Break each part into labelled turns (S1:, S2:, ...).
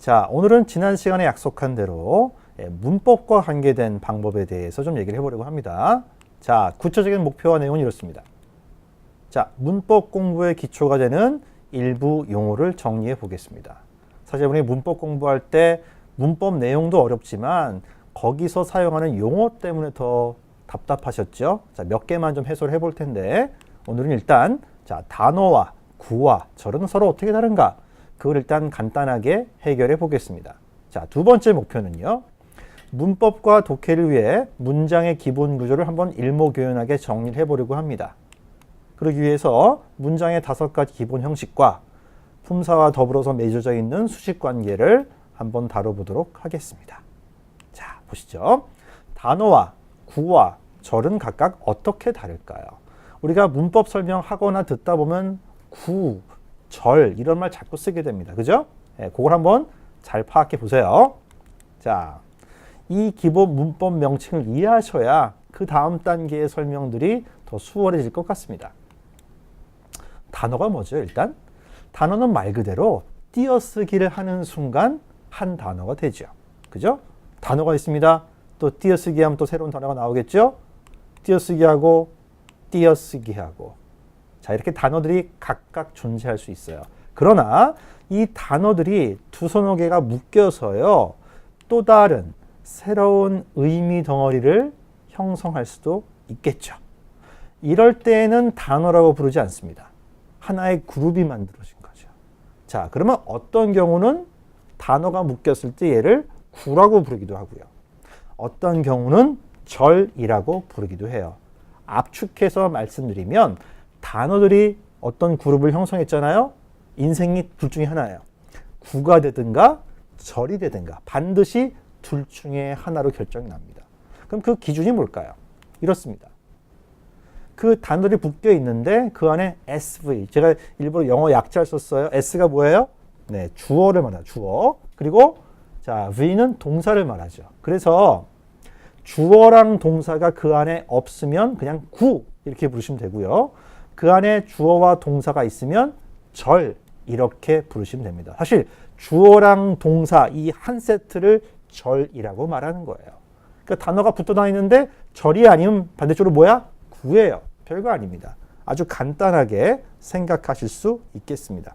S1: 자, 오늘은 지난 시간에 약속한 대로 문법과 관계된 방법에 대해서 좀 얘기를 해보려고 합니다. 자, 구체적인 목표와 내용은 이렇습니다. 자, 문법 공부의 기초가 되는 일부 용어를 정리해 보겠습니다. 사실 우리 문법 공부할 때 문법 내용도 어렵지만 거기서 사용하는 용어 때문에 더 답답하셨죠? 자, 몇 개만 좀 해소를 해볼 텐데 오늘은 일단 자, 단어와 구와 절은 서로 어떻게 다른가? 그걸 일단 간단하게 해결해 보겠습니다. 자, 두 번째 목표는요. 문법과 독해를 위해 문장의 기본 구조를 한번 일목요연하게 정리를 해보려고 합니다. 그러기 위해서 문장의 5가지 기본 형식과 품사와 더불어서 맺어져 있는 수식 관계를 한번 다뤄보도록 하겠습니다. 자, 보시죠. 단어와 구와 절은 각각 어떻게 다를까요? 우리가 문법 설명하거나 듣다 보면 구, 절 이런 말 자꾸 쓰게 됩니다. 그죠? 네, 그걸 한번 잘 파악해 보세요. 자, 이 기본 문법 명칭을 이해하셔야 그 다음 단계의 설명들이 더 수월해질 것 같습니다. 단어가 뭐죠? 일단 단어는 말 그대로 띄어쓰기를 하는 순간 한 단어가 되죠. 그죠? 단어가 있습니다. 또 띄어쓰기 하면 또 새로운 단어가 나오겠죠? 띄어쓰기하고 띄어쓰기하고 자, 이렇게 단어들이 각각 존재할 수 있어요. 그러나 이 단어들이 두 서너 개가 묶여서요. 또 다른 새로운 의미 덩어리를 형성할 수도 있겠죠. 이럴 때에는 단어라고 부르지 않습니다. 하나의 그룹이 만들어진 거죠. 자, 그러면 어떤 경우는 단어가 묶였을 때 얘를 구라고 부르기도 하고요. 어떤 경우는 절이라고 부르기도 해요. 압축해서 말씀드리면 단어들이 어떤 그룹을 형성했잖아요. 인생이 둘 중에 하나예요. 구가 되든가 절이 되든가 반드시 둘 중에 하나로 결정이 납니다. 그럼 그 기준이 뭘까요? 이렇습니다. 그 단어들이 묶여 있는데 그 안에 SV, 제가 일부러 영어 약자를 썼어요. S가 뭐예요? 네, 주어를 말하죠. 주어. 그리고 자, V는 동사를 말하죠. 그래서 주어랑 동사가 그 안에 없으면 그냥 구 이렇게 부르시면 되고요. 그 안에 주어와 동사가 있으면 절 이렇게 부르시면 됩니다. 사실 주어랑 동사 이 한 세트를 절이라고 말하는 거예요. 그러니까 단어가 붙어 다니는데 절이 아니면 반대쪽으로 뭐야? 구예요. 별거 아닙니다. 아주 간단하게 생각하실 수 있겠습니다.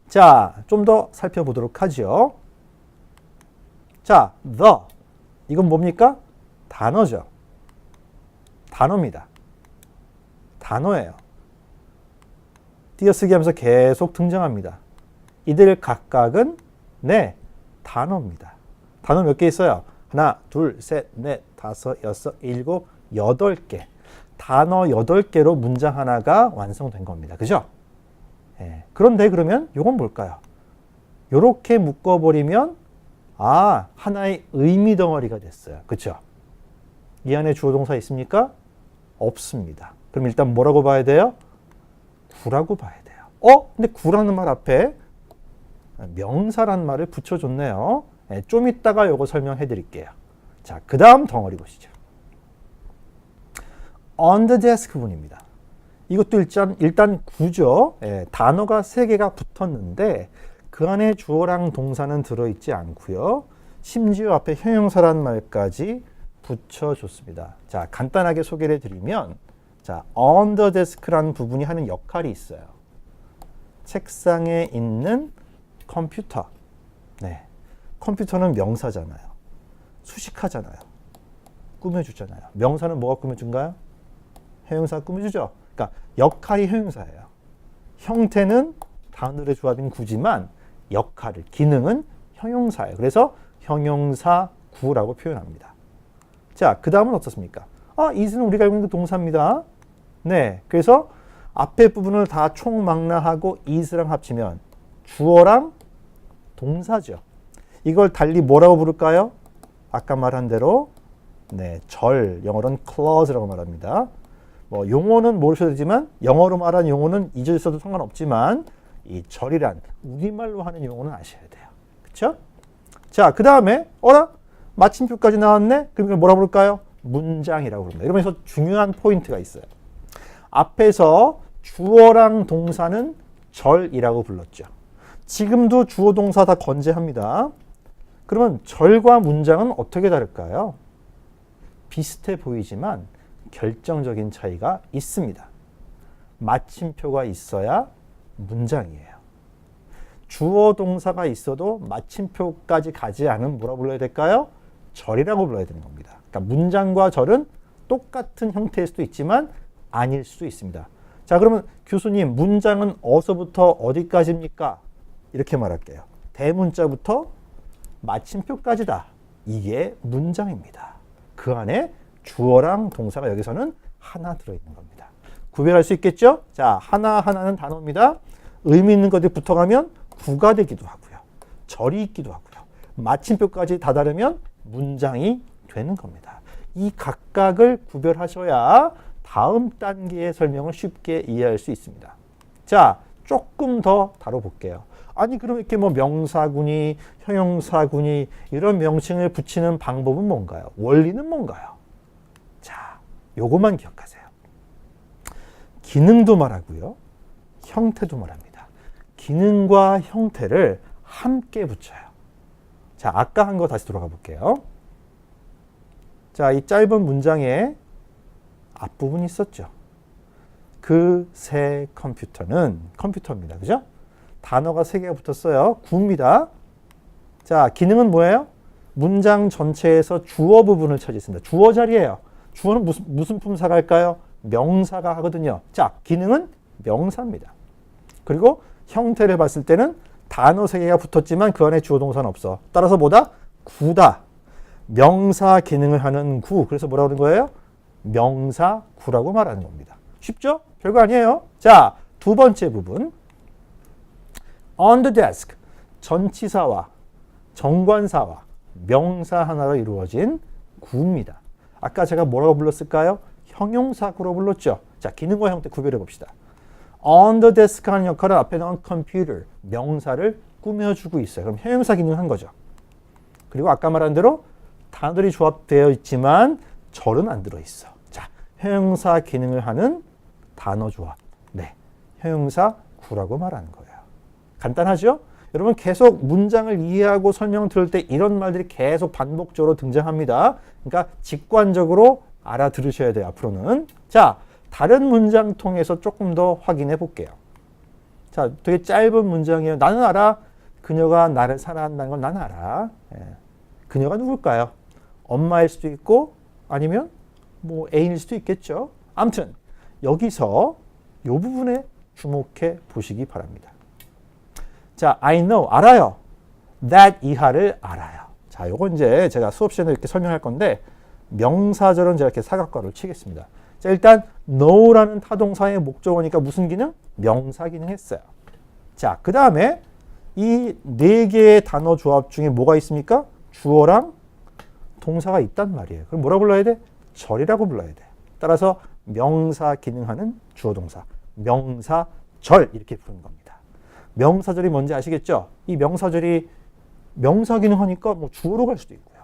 S1: 자, 좀 더 살펴보도록 하죠. 자, the 이건 뭡니까? 단어죠. 단어입니다. 단어예요. 띄어쓰기 하면서 계속 등장합니다. 이들 각각은 네, 단어입니다. 단어 몇 개 있어요? 하나, 둘, 셋, 넷, 다섯, 여섯, 일곱, 8개. 단어 8개로 문장 하나가 완성된 겁니다. 그죠? 예. 그런데 그러면 이건 뭘까요? 이렇게 묶어버리면 아, 하나의 의미 덩어리가 됐어요. 그렇죠? 이 안에 주어 동사 있습니까? 없습니다. 그럼 일단 뭐라고 봐야 돼요? 구라고 봐야 돼요. 근데 구라는 말 앞에 명사란 말을 붙여줬네요. 네, 좀 이따가 이거 설명해 드릴게요. 자, 그 다음 덩어리 보시죠. on the desk 부분입니다. 이것도 일단 구죠. 네, 단어가 3개가 붙었는데 그 안에 주어랑 동사는 들어있지 않고요. 심지어 앞에 형용사란 말까지 붙여줬습니다. 자, 간단하게 소개를 해드리면 자, on the desk라는 부분이 하는 역할이 있어요. 책상에 있는 컴퓨터. 네, 컴퓨터는 명사잖아요. 수식하잖아요. 꾸며주잖아요. 명사는 뭐가 꾸며준가요? 형용사가 꾸며주죠. 그러니까 역할이 형용사예요. 형태는 단어의 조합인 구지만 역할을, 기능은 형용사예요. 그래서 형용사 구라고 표현합니다. 자, 그 다음은 어떻습니까? is는 우리가 알고 있는 동사입니다. 네, 그래서 앞에 부분을 다 총망라하고 is랑 합치면 주어랑 동사죠. 이걸 달리 뭐라고 부를까요? 아까 말한 대로 네, 절, 영어로는 clause라고 말합니다. 뭐 용어는 모르셔도 되지만 영어로 말하는 용어는 잊어있어도 상관없지만 이 절이란 우리말로 하는 용어는 아셔야 돼요. 그렇죠? 자, 그 다음에 마침표까지 나왔네? 그럼 이걸 뭐라 부를까요? 문장이라고 부릅니다. 이러면서 중요한 포인트가 있어요. 앞에서 주어랑 동사는 절이라고 불렀죠. 지금도 주어 동사 다 건재합니다. 그러면 절과 문장은 어떻게 다를까요? 비슷해 보이지만 결정적인 차이가 있습니다. 마침표가 있어야 문장이에요. 주어 동사가 있어도 마침표까지 가지 않으면 뭐라 불러야 될까요? 절이라고 불러야 되는 겁니다. 그러니까 문장과 절은 똑같은 형태일 수도 있지만 아닐 수도 있습니다. 자, 그러면 교수님, 문장은 어서부터 어디까지입니까? 이렇게 말할게요. 대문자부터 마침표까지다. 이게 문장입니다. 그 안에 주어랑 동사가 여기서는 하나 들어있는 겁니다. 구별할 수 있겠죠? 자, 하나하나는 단어입니다. 의미 있는 것들이 붙어가면 구가 되기도 하고요. 절이 있기도 하고요. 마침표까지 다다르면 문장이 되는 겁니다. 이 각각을 구별하셔야 다음 단계의 설명을 쉽게 이해할 수 있습니다. 자, 조금 더 다뤄볼게요. 아니, 그럼 이렇게 뭐 명사구니, 형용사구니 이런 명칭을 붙이는 방법은 뭔가요? 원리는 뭔가요? 자, 요것만 기억하세요. 기능도 말하고요. 형태도 말합니다. 기능과 형태를 함께 붙여요. 자, 아까 한 거 다시 돌아가 볼게요. 자, 이 짧은 문장에 앞부분이 있었죠. 그 새 컴퓨터는 컴퓨터입니다. 그죠? 단어가 3개가 붙었어요. 구입니다. 자, 기능은 뭐예요? 문장 전체에서 주어 부분을 차지했습니다. 주어 자리예요. 주어는 무슨 품사가 할까요? 명사가 하거든요. 자, 기능은 명사입니다. 그리고 형태를 봤을 때는 단어 3개가 붙었지만 그 안에 주어 동사는 없어. 따라서 뭐다? 구다. 명사 기능을 하는 구. 그래서 뭐라고 하는 거예요? 명사구라고 말하는 겁니다. 쉽죠? 별거 아니에요. 자, 두 번째 부분. On the desk. 전치사와 정관사와 명사 하나로 이루어진 구입니다. 아까 제가 뭐라고 불렀을까요? 형용사구로 불렀죠. 자, 기능과 형태 구별해 봅시다. On the desk 하는 역할은 앞에 나온 computer, 명사를 꾸며주고 있어요. 그럼 형용사 기능을 한 거죠. 그리고 아까 말한 대로 단어들이 조합되어 있지만 절은 안 들어있어. 자, 형용사 기능을 하는 단어 조합. 네, 형용사구라고 말하는 거예요. 간단하죠? 여러분 계속 문장을 이해하고 설명 들을 때 이런 말들이 계속 반복적으로 등장합니다. 그러니까 직관적으로 알아들으셔야 돼요, 앞으로는. 자, 다른 문장 통해서 조금 더 확인해 볼게요. 자, 되게 짧은 문장이에요. 나는 알아. 그녀가 나를 사랑한다는 건 나는 알아. 예. 그녀가 누굴까요? 엄마일 수도 있고 아니면 뭐 애인일 수도 있겠죠. 아무튼 여기서 이 부분에 주목해 보시기 바랍니다. 자, I know, 알아요. that 이하를 알아요. 자, 요건 이제 제가 수업 시간에 이렇게 설명할 건데 명사절은 제가 이렇게 사각과를 치겠습니다. 자, 일단 know라는 타동사의 목적어니까 무슨 기능? 명사 기능 했어요. 자, 그 다음에 이 4개의 단어 조합 중에 뭐가 있습니까? 주어랑 동사가 있단 말이에요. 그럼 뭐라 불러야 돼? 절이라고 불러야 돼. 따라서 명사 기능하는 주어 동사, 명사절 이렇게 부르는 겁니다. 명사절이 뭔지 아시겠죠? 이 명사절이 명사 기능하니까 뭐 주어로 갈 수도 있고요.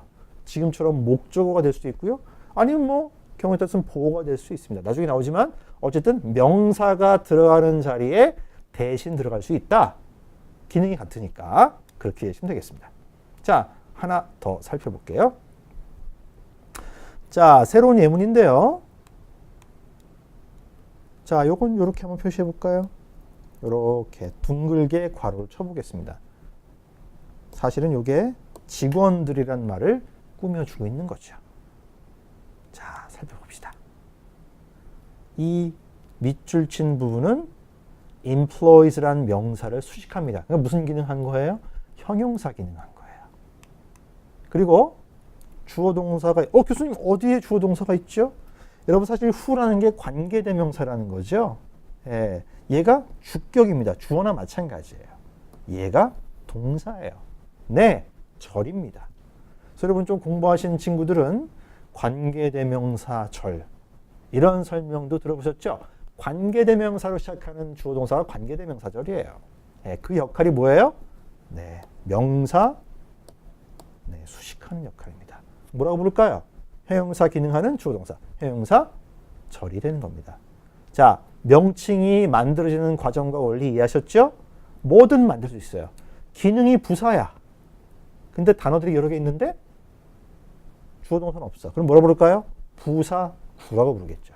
S1: 지금처럼 목적어가 될 수도 있고요. 아니면 뭐 경우에 따라서는 보어가 될 수 있습니다. 나중에 나오지만 어쨌든 명사가 들어가는 자리에 대신 들어갈 수 있다. 기능이 같으니까 그렇게 하시면 되겠습니다. 자, 하나 더 살펴볼게요. 자, 새로운 예문인데요. 자, 요건 요렇게 한번 표시해 볼까요? 요렇게 둥글게 괄호를 쳐보겠습니다. 사실은 요게 직원들이란 말을 꾸며주고 있는 거죠. 자, 살펴봅시다. 이 밑줄 친 부분은 employees라는 명사를 수식합니다. 그러니까 무슨 기능한 거예요? 형용사 기능한 거예요. 그리고 주어 동사가 교수님 어디에 주어 동사가 있죠? 여러분 사실 who라는 게 관계대명사라는 거죠. 예, 얘가 주격입니다. 주어나 마찬가지예요. 얘가 동사예요. 네, 절입니다. 그래서 여러분 좀 공부하신 친구들은 관계대명사 절 이런 설명도 들어보셨죠? 관계대명사로 시작하는 주어 동사가 관계대명사절이에요. 네, 그 역할이 뭐예요? 네, 명사 수식하는 역할입니다. 뭐라고 부를까요? 형용사 기능하는 주어 동사, 형용사 절이 되는 겁니다. 자, 명칭이 만들어지는 과정과 원리 이해하셨죠? 뭐든 만들 수 있어요. 기능이 부사야. 근데 단어들이 여러 개 있는데 주어 동사는 없어. 그럼 뭐라 부를까요? 부사구라고 부르겠죠.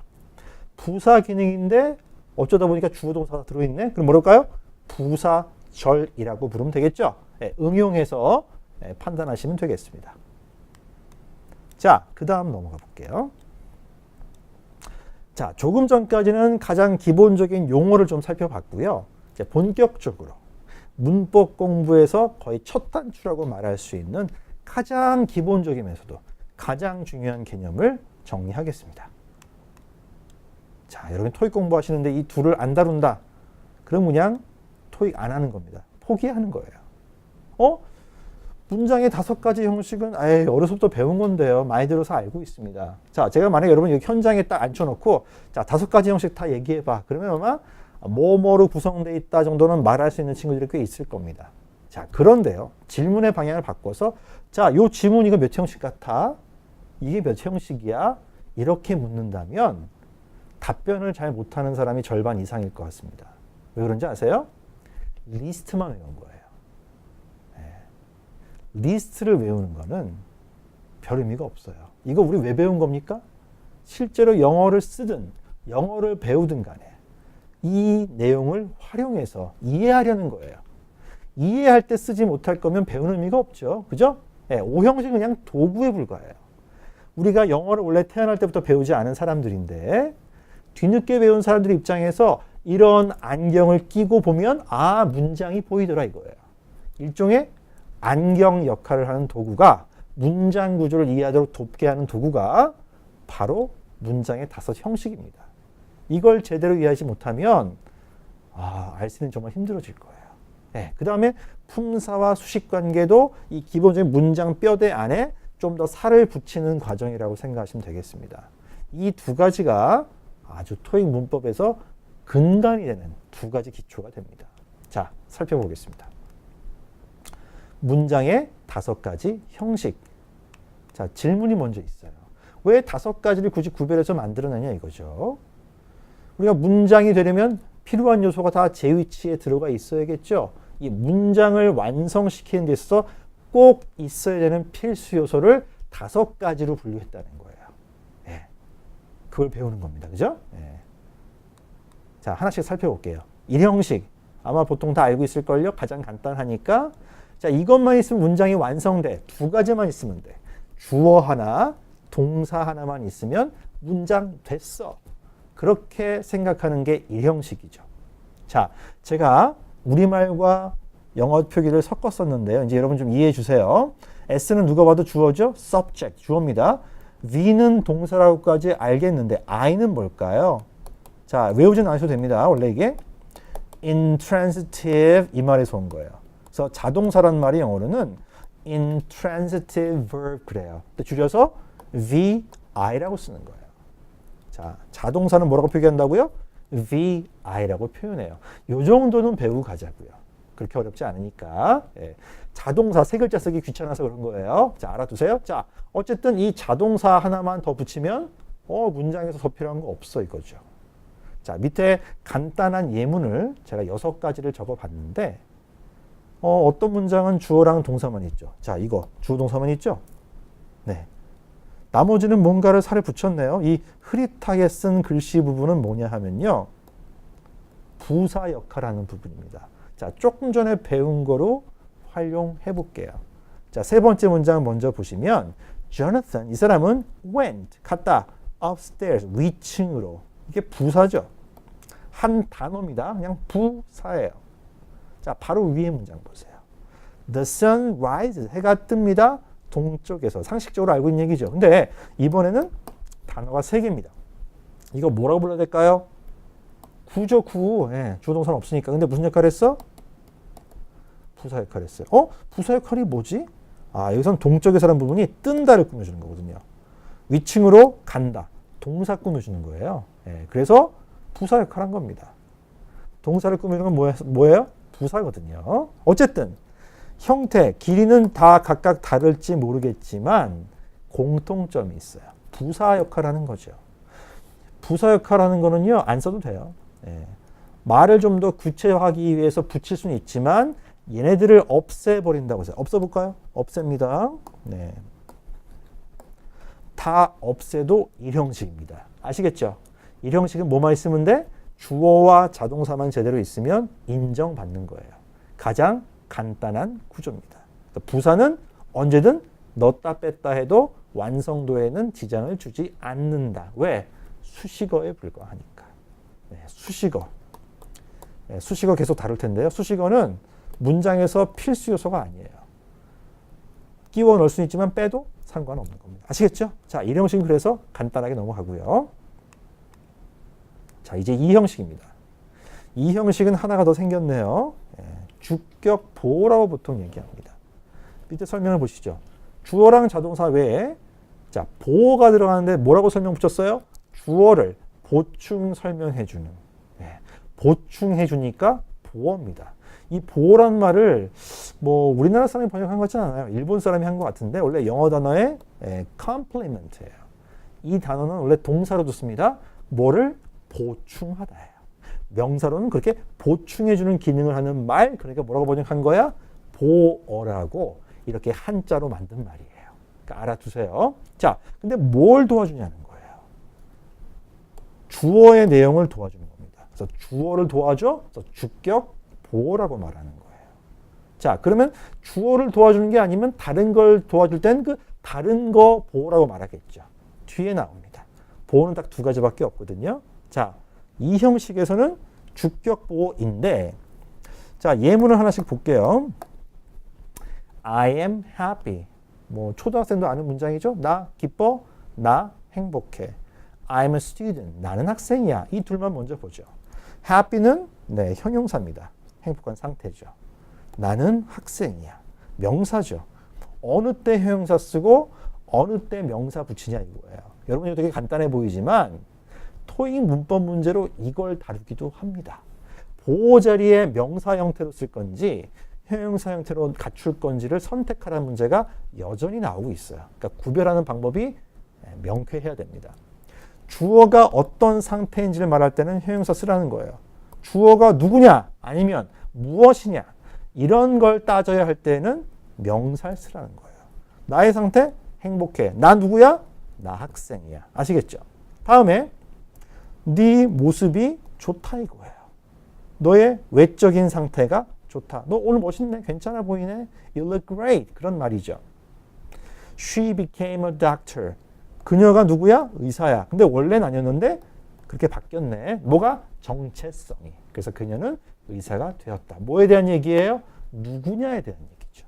S1: 부사 기능인데 어쩌다 보니까 주어 동사가 들어있네. 그럼 뭐랄까요? 부사절이라고 부르면 되겠죠. 네, 응용해서 판단하시면 되겠습니다. 자, 그 다음 넘어가 볼게요. 자, 조금 전까지는 가장 기본적인 용어를 좀 살펴봤고요. 이제 본격적으로 문법 공부에서 거의 첫 단추라고 말할 수 있는 가장 기본적이면서도 가장 중요한 개념을 정리하겠습니다. 자, 여러분 토익 공부하시는데 이 둘을 안 다룬다. 그럼 그냥 토익 안 하는 겁니다. 포기하는 거예요. 문장의 5가지 형식은 어려서부터 배운 건데요. 많이 들어서 알고 있습니다. 자, 제가 만약에 여러분 여기 현장에 딱 앉혀놓고 자, 5가지 형식 다 얘기해봐. 그러면 아마 뭐뭐로 구성되어 있다 정도는 말할 수 있는 친구들이 꽤 있을 겁니다. 자, 그런데요. 질문의 방향을 바꿔서 자, 요 지문 이거 몇 형식 같아? 이게 몇 형식이야? 이렇게 묻는다면 답변을 잘 못하는 사람이 절반 이상일 것 같습니다. 왜 그런지 아세요? 리스트만 외운 거예요. 리스트를 외우는 거는 별 의미가 없어요. 이거 우리 왜 배운 겁니까? 실제로 영어를 쓰든 영어를 배우든 간에 이 내용을 활용해서 이해하려는 거예요. 이해할 때 쓰지 못할 거면 배우는 의미가 없죠. 그죠? 오형식은 그냥 도구에 불과해요. 우리가 영어를 원래 태어날 때부터 배우지 않은 사람들인데 뒤늦게 배운 사람들 입장에서 이런 안경을 끼고 보면 아, 문장이 보이더라 이거예요. 일종의 안경 역할을 하는 도구가 문장 구조를 이해하도록 돕게 하는 도구가 바로 문장의 5형식입니다. 이걸 제대로 이해하지 못하면 알수는 정말 힘들어질 거예요. 그 다음에 품사와 수식 관계도 이 기본적인 문장 뼈대 안에 좀 더 살을 붙이는 과정이라고 생각하시면 되겠습니다. 이 2가지가 아주 토익 문법에서 근간이 되는 2가지 기초가 됩니다. 자, 살펴보겠습니다. 문장의 5가지 형식. 자, 질문이 먼저 있어요. 왜 5가지를 굳이 구별해서 만들어내냐 이거죠. 우리가 문장이 되려면 필요한 요소가 다 제 위치에 들어가 있어야겠죠. 이 문장을 완성시키는 데 있어서 꼭 있어야 되는 필수 요소를 5가지로 분류했다는 거예요. 그걸 배우는 겁니다. 그죠? 자, 하나씩 살펴볼게요. 1형식. 아마 보통 다 알고 있을걸요. 가장 간단하니까. 자, 이것만 있으면 문장이 완성돼. 2가지만 있으면 돼. 주어 하나, 동사 하나만 있으면 문장 됐어. 그렇게 생각하는 게 1형식이죠. 자, 제가 우리말과 영어 표기를 섞었었는데요. 이제 여러분 좀 이해해 주세요. S는 누가 봐도 주어죠? subject, 주어입니다. V는 동사라고까지 알겠는데 I는 뭘까요? 자, 외우진 않으셔도 됩니다. 원래 이게 intransitive 이 말에서 온 거예요. 그래서 자동사란 말이 영어로는 intransitive verb 그래요. 줄여서 VI라고 쓰는 거예요. 자, 자동사는 뭐라고 표기한다고요? VI라고 표현해요. 요 정도는 배우고 가자고요. 그렇게 어렵지 않으니까. 자동사 3글자 쓰기 귀찮아서 그런 거예요. 자, 알아두세요. 자, 어쨌든 이 자동사 하나만 더 붙이면 문장에서 더 필요한 거 없어 이거죠. 자, 밑에 간단한 예문을 제가 6가지를 적어봤는데 어떤 문장은 주어랑 동사만 있죠. 자, 이거 주어 동사만 있죠. 네. 나머지는 뭔가를 살을 붙였네요. 이 흐릿하게 쓴 글씨 부분은 뭐냐 하면요. 부사 역할하는 부분입니다. 자, 조금 전에 배운 거로 활용해 볼게요. 자, 3번째 문장 먼저 보시면 Jonathan, 이 사람은 went, 갔다, upstairs, 위층으로. 이게 부사죠. 한 단어입니다. 그냥 부사예요. 자, 바로 위에 문장 보세요. The sun rises, 해가 뜹니다. 동쪽에서. 상식적으로 알고 있는 얘기죠. 근데 이번에는 단어가 3개입니다. 이거 뭐라고 불러야 될까요? 구죠, 구. 주어동사는 없으니까. 근데 무슨 역할을 했어? 부사 역할을 했어요. 부사 역할이 뭐지? 여기서는 동쪽에서라는 부분이 뜬다를 꾸며주는 거거든요. 위층으로 간다. 동사 꾸며주는 거예요. 그래서 부사 역할을 한 겁니다. 동사를 꾸미는 건 뭐예요? 부사거든요. 어쨌든 형태, 길이는 다 각각 다를지 모르겠지만 공통점이 있어요. 부사 역할을 하는 거죠. 부사 역할을 하는 거는요. 안 써도 돼요. 말을 좀 더 구체화하기 위해서 붙일 수는 있지만 얘네들을 없애버린다고 해서 없애볼까요? 없앱니다. 네. 다 없애도 일형식입니다. 아시겠죠? 일형식은 뭐만 있으면 돼? 주어와 자동사만 제대로 있으면 인정받는 거예요. 가장 간단한 구조입니다. 부사는 언제든 넣었다 뺐다 해도 완성도에는 지장을 주지 않는다. 왜? 수식어에 불과하니까. 네, 수식어. 네, 수식어 계속 다룰 텐데요. 수식어는 문장에서 필수 요소가 아니에요. 끼워 넣을 수 있지만 빼도 상관없는 겁니다. 아시겠죠? 자, 1형식은 그래서 간단하게 넘어가고요. 자, 이제 2형식입니다. 2형식은 하나가 더 생겼네요. 주격 보호라고 보통 얘기합니다. 밑에 설명을 보시죠. 주어랑 자동사 외에 자, 보호가 들어가는데 뭐라고 설명 붙였어요? 주어를 보충 설명해주는. 보충해 주니까 보어입니다. 이 보호란 말을 뭐 우리나라 사람이 번역한 것 같지는 않아요. 일본 사람이 한 것 같은데 원래 영어 단어의 compliment예요. 이 단어는 원래 동사로 듣습니다. 뭐를 보충하다예요. 명사로는 그렇게 보충해주는 기능을 하는 말, 그러니까 뭐라고 번역한 거야? 보어라고 이렇게 한자로 만든 말이에요. 그러니까 알아두세요. 자, 근데 뭘 도와주냐는 거예요. 주어의 내용을 도와주는 겁니다. 그래서 주어를 도와줘, 그래서 주격 보어라고 말하는 거예요. 자, 그러면 주어를 도와주는 게 아니면 다른 걸 도와줄 땐 그 다른 거 보어라고 말하겠죠. 뒤에 나옵니다. 보어는 딱 두 가지밖에 없거든요. 자, 이 형식에서는 주격 보어인데, 자, 예문을 하나씩 볼게요. I am happy. 뭐 초등학생도 아는 문장이죠. 나 기뻐, 나 행복해. I'm a student. 나는 학생이야. 이 둘만 먼저 보죠. happy는 네, 형용사입니다. 행복한 상태죠. 나는 학생이야. 명사죠. 어느 때 형용사 쓰고 어느 때 명사 붙이냐 이거예요. 여러분 이거 되게 간단해 보이지만 토익 문법 문제로 이걸 다루기도 합니다. 보호 자리에 명사 형태로 쓸 건지 형용사 형태로 갖출 건지를 선택하라는 문제가 여전히 나오고 있어요. 그러니까 구별하는 방법이 명쾌해야 됩니다. 주어가 어떤 상태인지를 말할 때는 형용사 쓰라는 거예요. 주어가 누구냐 아니면 무엇이냐 이런 걸 따져야 할 때는 명사를 쓰라는 거예요. 나의 상태 행복해. 나 누구야? 나 학생이야. 아시겠죠? 다음에 네 모습이 좋다 이거예요. 너의 외적인 상태가 좋다. 너 오늘 멋있네. 괜찮아 보이네. You look great. 그런 말이죠. She became a doctor. 그녀가 누구야? 의사야. 근데 원래는 아니었는데 그렇게 바뀌었네. 뭐가? 정체성이. 그래서 그녀는 의사가 되었다. 뭐에 대한 얘기예요? 누구냐에 대한 얘기죠.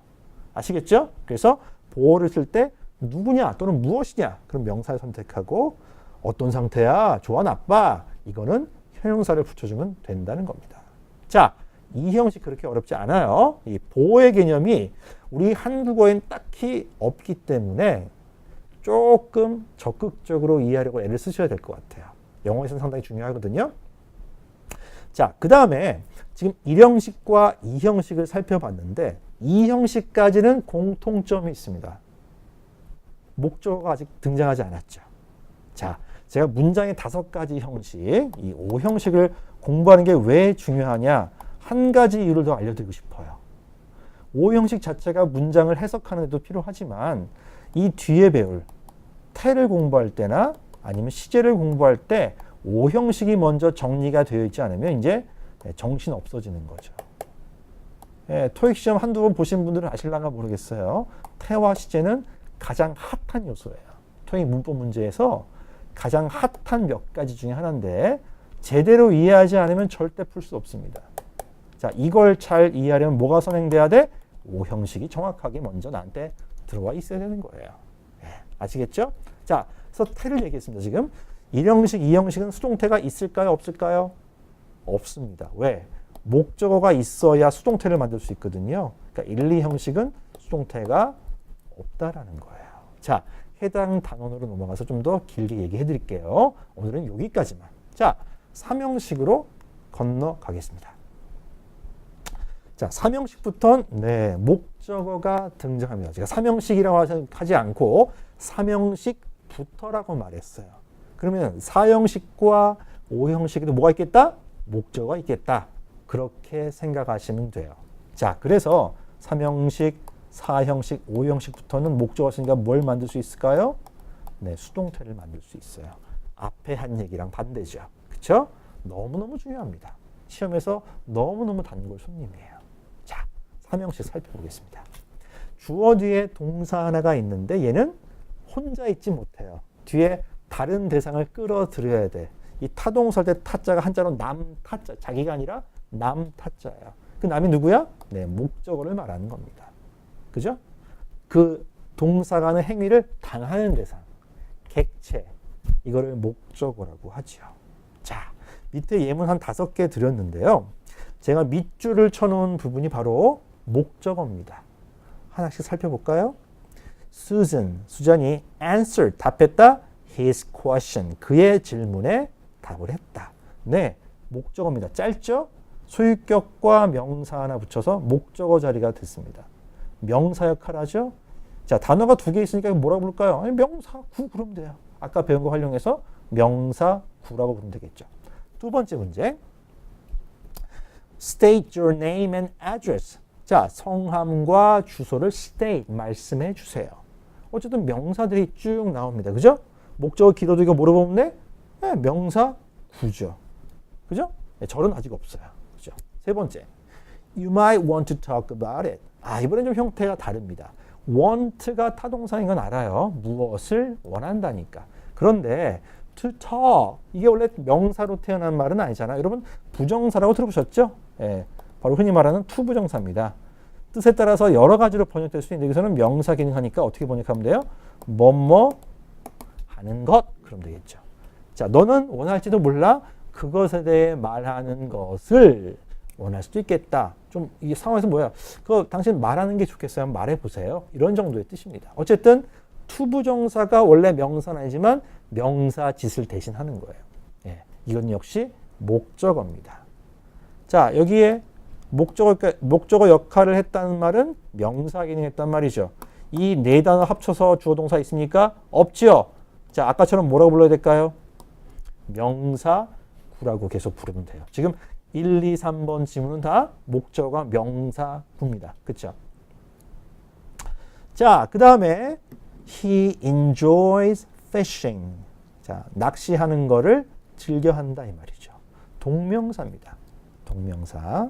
S1: 아시겠죠? 그래서 보어를 쓸 때 누구냐 또는 무엇이냐 그런 명사를 선택하고 어떤 상태야? 좋아 나빠? 이거는 형용사를 붙여주면 된다는 겁니다. 자, 이 형식 그렇게 어렵지 않아요. 이 보호의 개념이 우리 한국어엔 딱히 없기 때문에 조금 적극적으로 이해하려고 애를 쓰셔야 될 것 같아요. 영어에서는 상당히 중요하거든요. 자, 그 다음에 지금 1형식과 2형식을 살펴봤는데 2형식까지는 공통점이 있습니다. 목적어가 아직 등장하지 않았죠. 자, 제가 문장의 5가지 형식, 이 5형식을 공부하는 게 왜 중요하냐? 한 가지 이유를 더 알려드리고 싶어요. 5형식 자체가 문장을 해석하는 데도 필요하지만 이 뒤에 배울 태를 공부할 때나 아니면 시제를 공부할 때 5형식이 먼저 정리가 되어 있지 않으면 이제 정신 없어지는 거죠. 토익 시험 한두 번 보신 분들은 아실랑가 모르겠어요. 태와 시제는 가장 핫한 요소예요. 토익 문법 문제에서 가장 핫한 몇 가지 중에 하나인데 제대로 이해하지 않으면 절대 풀 수 없습니다. 자, 이걸 잘 이해하려면 뭐가 선행돼야 돼? 5형식이 정확하게 먼저 나한테 들어와 있어야 되는 거예요. 아시겠죠? 자, 그래서 태를 얘기했습니다. 지금 1형식, 2형식은 수동태가 있을까요? 없을까요? 없습니다. 왜? 목적어가 있어야 수동태를 만들 수 있거든요. 그러니까 1, 2형식은 수동태가 없다라는 거예요. 자, 해당 단원으로 넘어가서 좀 더 길게 얘기해 드릴게요. 오늘은 여기까지만. 자, 3형식으로 건너가겠습니다. 자, 3형식부터는 네, 목적어가 등장합니다. 제가 3형식이라고 하지 않고 3형식부터라고 말했어요. 그러면 4형식과 5형식에도 뭐가 있겠다? 목적어가 있겠다. 그렇게 생각하시면 돼요. 자, 그래서 3형식, 4형식, 5형식부터는 목적어 쓰니까 뭘 만들 수 있을까요? 네, 수동태를 만들 수 있어요. 앞에 한 얘기랑 반대죠. 그렇죠? 너무너무 중요합니다. 시험에서 너무너무 단골 손님이에요. 자, 3형식 살펴보겠습니다. 주어 뒤에 동사 하나가 있는데 얘는 혼자 있지 못해요. 뒤에 다른 대상을 끌어들여야 돼. 이 타동사 때 타자가 한자로 남 타자, 자기가 아니라 남 타자예요. 그 남이 누구야? 네, 목적어를 말하는 겁니다. 그죠? 그 동사가 하는 행위를 당하는 대상, 객체, 이거를 목적어라고 하죠. 자, 밑에 예문 한 5개 드렸는데요. 제가 밑줄을 쳐놓은 부분이 바로 목적어입니다. 하나씩 살펴볼까요? 수잔이 answered, 답했다. his question, 그의 질문에 답을 했다. 네, 목적어입니다. 짧죠? 소유격과 명사 하나 붙여서 목적어 자리가 됐습니다. 명사 역할 하죠? 자, 단어가 2개 있으니까 뭐라고 부를까요? 아니, 명사구 그러면 돼요. 아까 배운 거 활용해서 명사구라고 부르면 되겠죠. 두 번째 문제. State your name and address. 자, 성함과 주소를 state, 말씀해 주세요. 어쨌든 명사들이 쭉 나옵니다. 그죠? 목적어 기도도 이거 뭐로 보면 돼? 네, 명사구죠. 그죠? 네, 절은 아직 없어요. 그죠? 세 번째. You might want to talk about it. 아, 이번엔 좀 형태가 다릅니다. want가 타동사인 건 알아요. 무엇을 원한다니까. 그런데 to talk, 이게 원래 명사로 태어난 말은 아니잖아요. 여러분 부정사라고 들어보셨죠? 예, 바로 흔히 말하는 투부정사입니다. 뜻에 따라서 여러 가지로 번역될 수 있는데 여기서는 명사 기능하니까 어떻게 번역하면 돼요? 뭐뭐 하는 것, 그럼 되겠죠. 자, 너는 원할지도 몰라. 그것에 대해 말하는 것을 원할 수도 있겠다. 좀 이 상황에서 뭐야? 그거 당신 말하는 게 좋겠어요? 한번 말해보세요. 이런 정도의 뜻입니다. 어쨌든 투부정사가 원래 명사는 아니지만 명사 짓을 대신하는 거예요. 예, 이건 역시 목적어입니다. 자, 여기에 목적어 역할을 했다는 말은 명사 기능했단 말이죠. 이 네 단어 합쳐서 주어 동사 있습니까? 없지요. 자, 아까처럼 뭐라고 불러야 될까요? 명사구라고 계속 부르면 돼요. 지금 1, 2, 3번 지문은 다 목적어가 명사구입니다. 그렇죠? 자, 그 다음에 He enjoys fishing. 자, 낚시하는 거를 즐겨한다 이 말이죠. 동명사입니다. 동명사.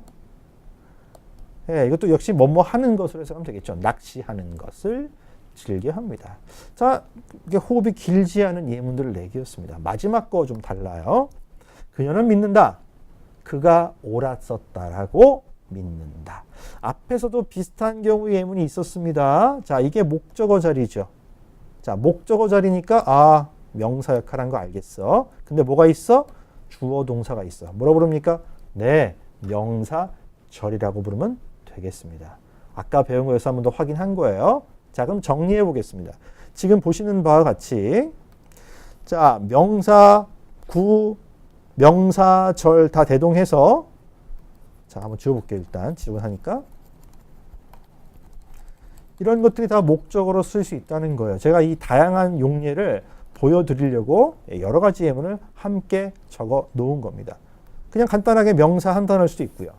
S1: 예, 이것도 역시 뭐뭐 하는 것으로 해석하면 되겠죠. 낚시하는 것을 즐겨합니다. 자, 이게 호흡이 길지 않은 예문들을 내기였습니다. 마지막 거 좀 달라요. 그녀는 믿는다. 그가 옳았었다라고 믿는다. 앞에서도 비슷한 경우의 예문이 있었습니다. 자, 이게 목적어 자리죠. 자, 목적어 자리니까 아, 명사 역할한 거 알겠어. 근데 뭐가 있어? 주어 동사가 있어. 뭐라고 부릅니까? 네, 명사절이라고 부르면 되겠습니다. 아까 배운 거에서 한 번 더 확인한 거예요. 자, 그럼 정리해 보겠습니다. 지금 보시는 바와 같이 자, 명사구, 명사절 다 대동해서 자, 한번 지워볼게요. 일단 지워하니까 이런 것들이 다 목적어로 쓸 수 있다는 거예요. 제가 이 다양한 용례를 보여드리려고 여러 가지 예문을 함께 적어 놓은 겁니다. 그냥 간단하게 명사 한 단어일 수도 있고요.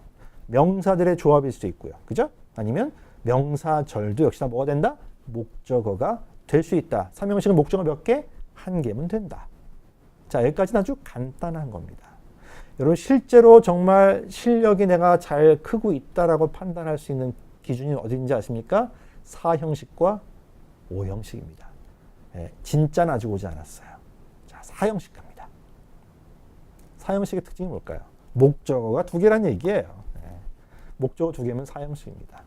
S1: 명사들의 조합일 수도 있고요. 그죠? 아니면 명사절도 역시나 뭐가 된다? 목적어가 될 수 있다. 3형식은 목적어 몇 개? 1개면 된다. 자, 여기까지는 아주 간단한 겁니다. 여러분 실제로 정말 실력이 내가 잘 크고 있다라고 판단할 수 있는 기준이 어딘지 아십니까? 4형식과 5형식입니다. 예, 진짜는 아직 오지 않았어요. 자, 4형식 갑니다. 4형식의 특징이 뭘까요? 목적어가 2개란 얘기예요. 예, 목적어 2개면 4형식입니다.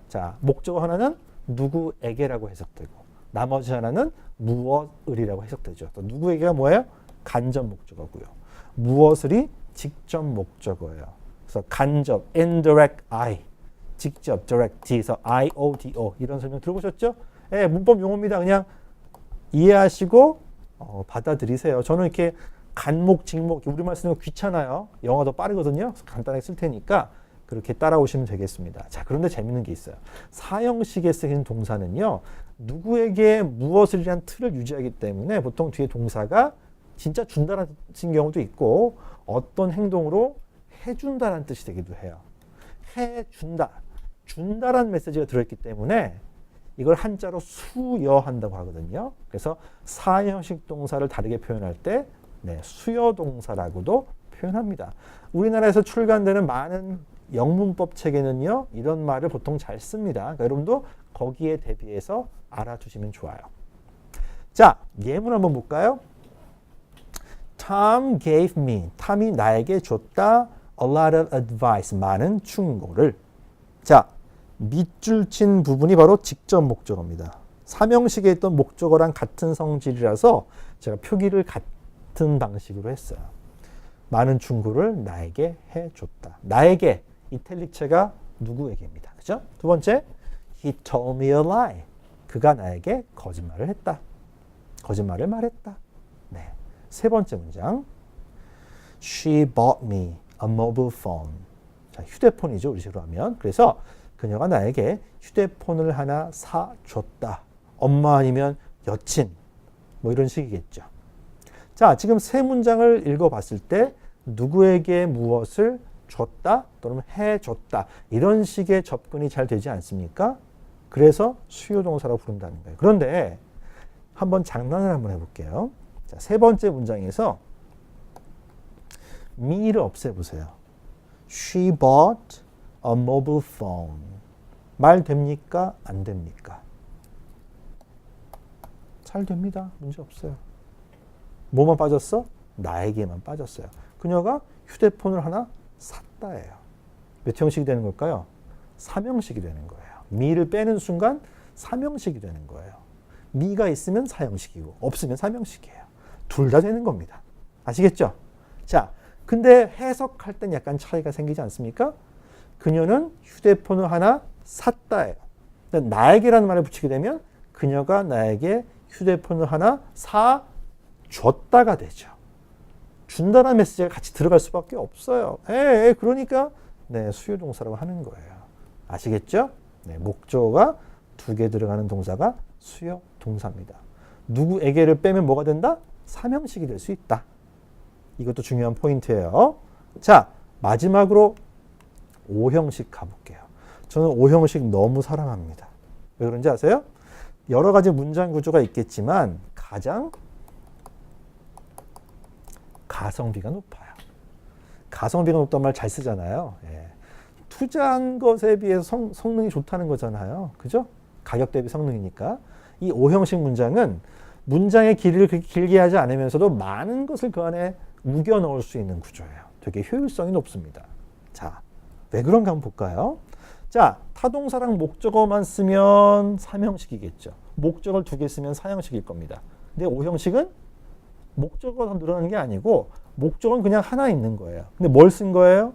S1: 자, 목적어 하나는 누구에게라고 해석되고 나머지 하나는 무엇을이라고 해석되죠. 또 누구에게가 뭐예요? 간접 목적어고요. 무엇을이 직접 목적어예요. 그래서 간접, indirect I, 직접, direct D에서 IODO 이런 설명 들어보셨죠? 예, 문법 용어입니다. 그냥 이해하시고 받아들이세요. 저는 이렇게 간목, 직목, 우리말 쓰는 거 귀찮아요. 영어도 빠르거든요. 그래서 간단하게 쓸 테니까 그렇게 따라오시면 되겠습니다. 자, 그런데 재밌는 게 있어요. 4형식에 쓰이는 동사는요. 누구에게 무엇을이란 틀을 유지하기 때문에 보통 뒤에 동사가 진짜 준다라는 경우도 있고 어떤 행동으로 해준다는 뜻이 되기도 해요. 해준다. 준다라는 메시지가 들어있기 때문에 이걸 한자로 수여한다고 하거든요. 그래서 사형식 동사를 다르게 표현할 때 수여동사라고도 표현합니다. 우리나라에서 출간되는 많은 영문법 책에는요, 이런 말을 보통 잘 씁니다. 그러니까 여러분도 거기에 대비해서 알아두시면 좋아요. 자, 예문 한번 볼까요? Tom gave me. 탐이 나에게 줬다. A lot of advice. 많은 충고를. 자, 밑줄 친 부분이 바로 직접 목적어입니다. 삼형식에 있던 목적어랑 같은 성질이라서 제가 표기를 같은 방식으로 했어요. 많은 충고를 나에게 해줬다. 나에게, 이탈릭체가 누구에게입니다. 그죠? 두 번째, He told me a lie. 그가 나에게 거짓말을 했다. 거짓말을 말했다. 네. 세 번째 문장, She bought me a mobile phone. 자, 휴대폰이죠, 우리식으로 하면. 그래서 그녀가 나에게 휴대폰을 하나 사줬다. 엄마 아니면 여친, 뭐 이런 식이겠죠. 자, 지금 세 문장을 읽어봤을 때 누구에게 무엇을 줬다 또는 해줬다 이런 식의 접근이 잘 되지 않습니까? 그래서 수요동사라고 부른다는 거예요. 그런데 한번 장난을 한번 해볼게요. 자, 세 번째 문장에서 me를 없애보세요. She bought a mobile phone. 말 됩니까? 안 됩니까? 잘 됩니다. 문제 없어요. 뭐만 빠졌어? 나에게만 빠졌어요. 그녀가 휴대폰을 하나 샀다예요. 몇 형식이 되는 걸까요? 3형식이 되는 거예요. me를 빼는 순간 3형식이 되는 거예요. me가 있으면 4형식이고 없으면 3형식이에요. 둘 다 되는 겁니다. 아시겠죠? 자, 근데 해석할 땐 약간 차이가 생기지 않습니까? 그녀는 휴대폰을 하나 샀다예요. 나에게라는 말을 붙이게 되면 그녀가 나에게 휴대폰을 하나 사줬다가 되죠. 준다는 메시지가 같이 들어갈 수밖에 없어요. 그러니까 수요동사라고 하는 거예요. 아시겠죠? 목적어가 2개 들어가는 동사가 수요동사입니다. 누구에게를 빼면 뭐가 된다? 3형식이 될 수 있다. 이것도 중요한 포인트예요. 자, 마지막으로 5형식 가볼게요. 저는 5형식 너무 사랑합니다. 왜 그런지 아세요? 여러 가지 문장 구조가 있겠지만 가장 가성비가 높아요. 가성비가 높다는 말 잘 쓰잖아요. 투자한 것에 비해서 성능이 좋다는 거잖아요. 그죠? 가격 대비 성능이니까. 이 5형식 문장은 문장의 길이를 그렇게 길게 하지 않으면서도 많은 것을 그 안에 우겨 넣을 수 있는 구조예요. 되게 효율성이 높습니다. 자, 왜 그런가 한번 볼까요? 자, 타동사랑 목적어만 쓰면 3형식이겠죠. 목적어를 2개 쓰면 4형식일 겁니다. 근데 5형식은 목적어가 더 늘어나는 게 아니고 목적어는 그냥 하나 있는 거예요. 근데 뭘 쓴 거예요?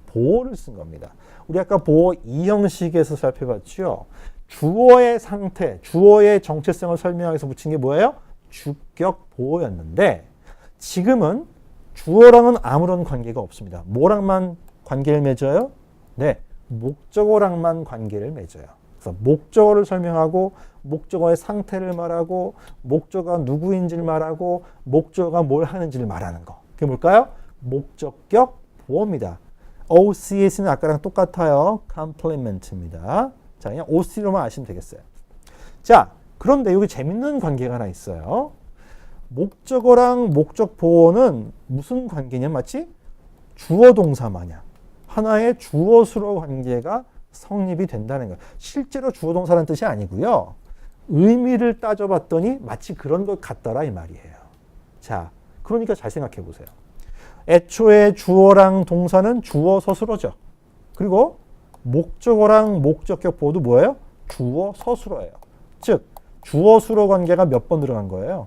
S1: 보어를 쓴 겁니다. 우리 아까 보어 2형식에서 살펴봤죠. 주어의 상태, 주어의 정체성을 설명하기 위해서 붙인 게 뭐예요? 주격 보어였는데 지금은 주어랑은 아무런 관계가 없습니다. 뭐랑만 관계를 맺어요? 목적어랑만 관계를 맺어요. 그래서 목적어를 설명하고 목적어의 상태를 말하고 목적어가 누구인지를 말하고 목적어가 뭘 하는지를 말하는 거. 그게 뭘까요? 목적격 보어입니다. OCS는 아까랑 똑같아요. complement입니다. 자, 그냥 OC로만 아시면 되겠어요. 자, 그런데 여기 재밌는 관계가 하나 있어요. 목적어랑 목적 보어는 무슨 관계냐? 마치 주어 동사 마냥 하나의 주어 수로 관계가 성립이 된다는 거예요. 실제로 주어 동사라는 뜻이 아니고요. 의미를 따져봤더니 마치 그런 것 같더라 이 말이에요. 자, 그러니까 잘 생각해 보세요. 애초에 주어랑 동사는 주어 서술어죠. 그리고 목적어랑 목적격 보어도 뭐예요? 주어 서술어예요. 즉 주어 수로 관계가 몇 번 들어간 거예요?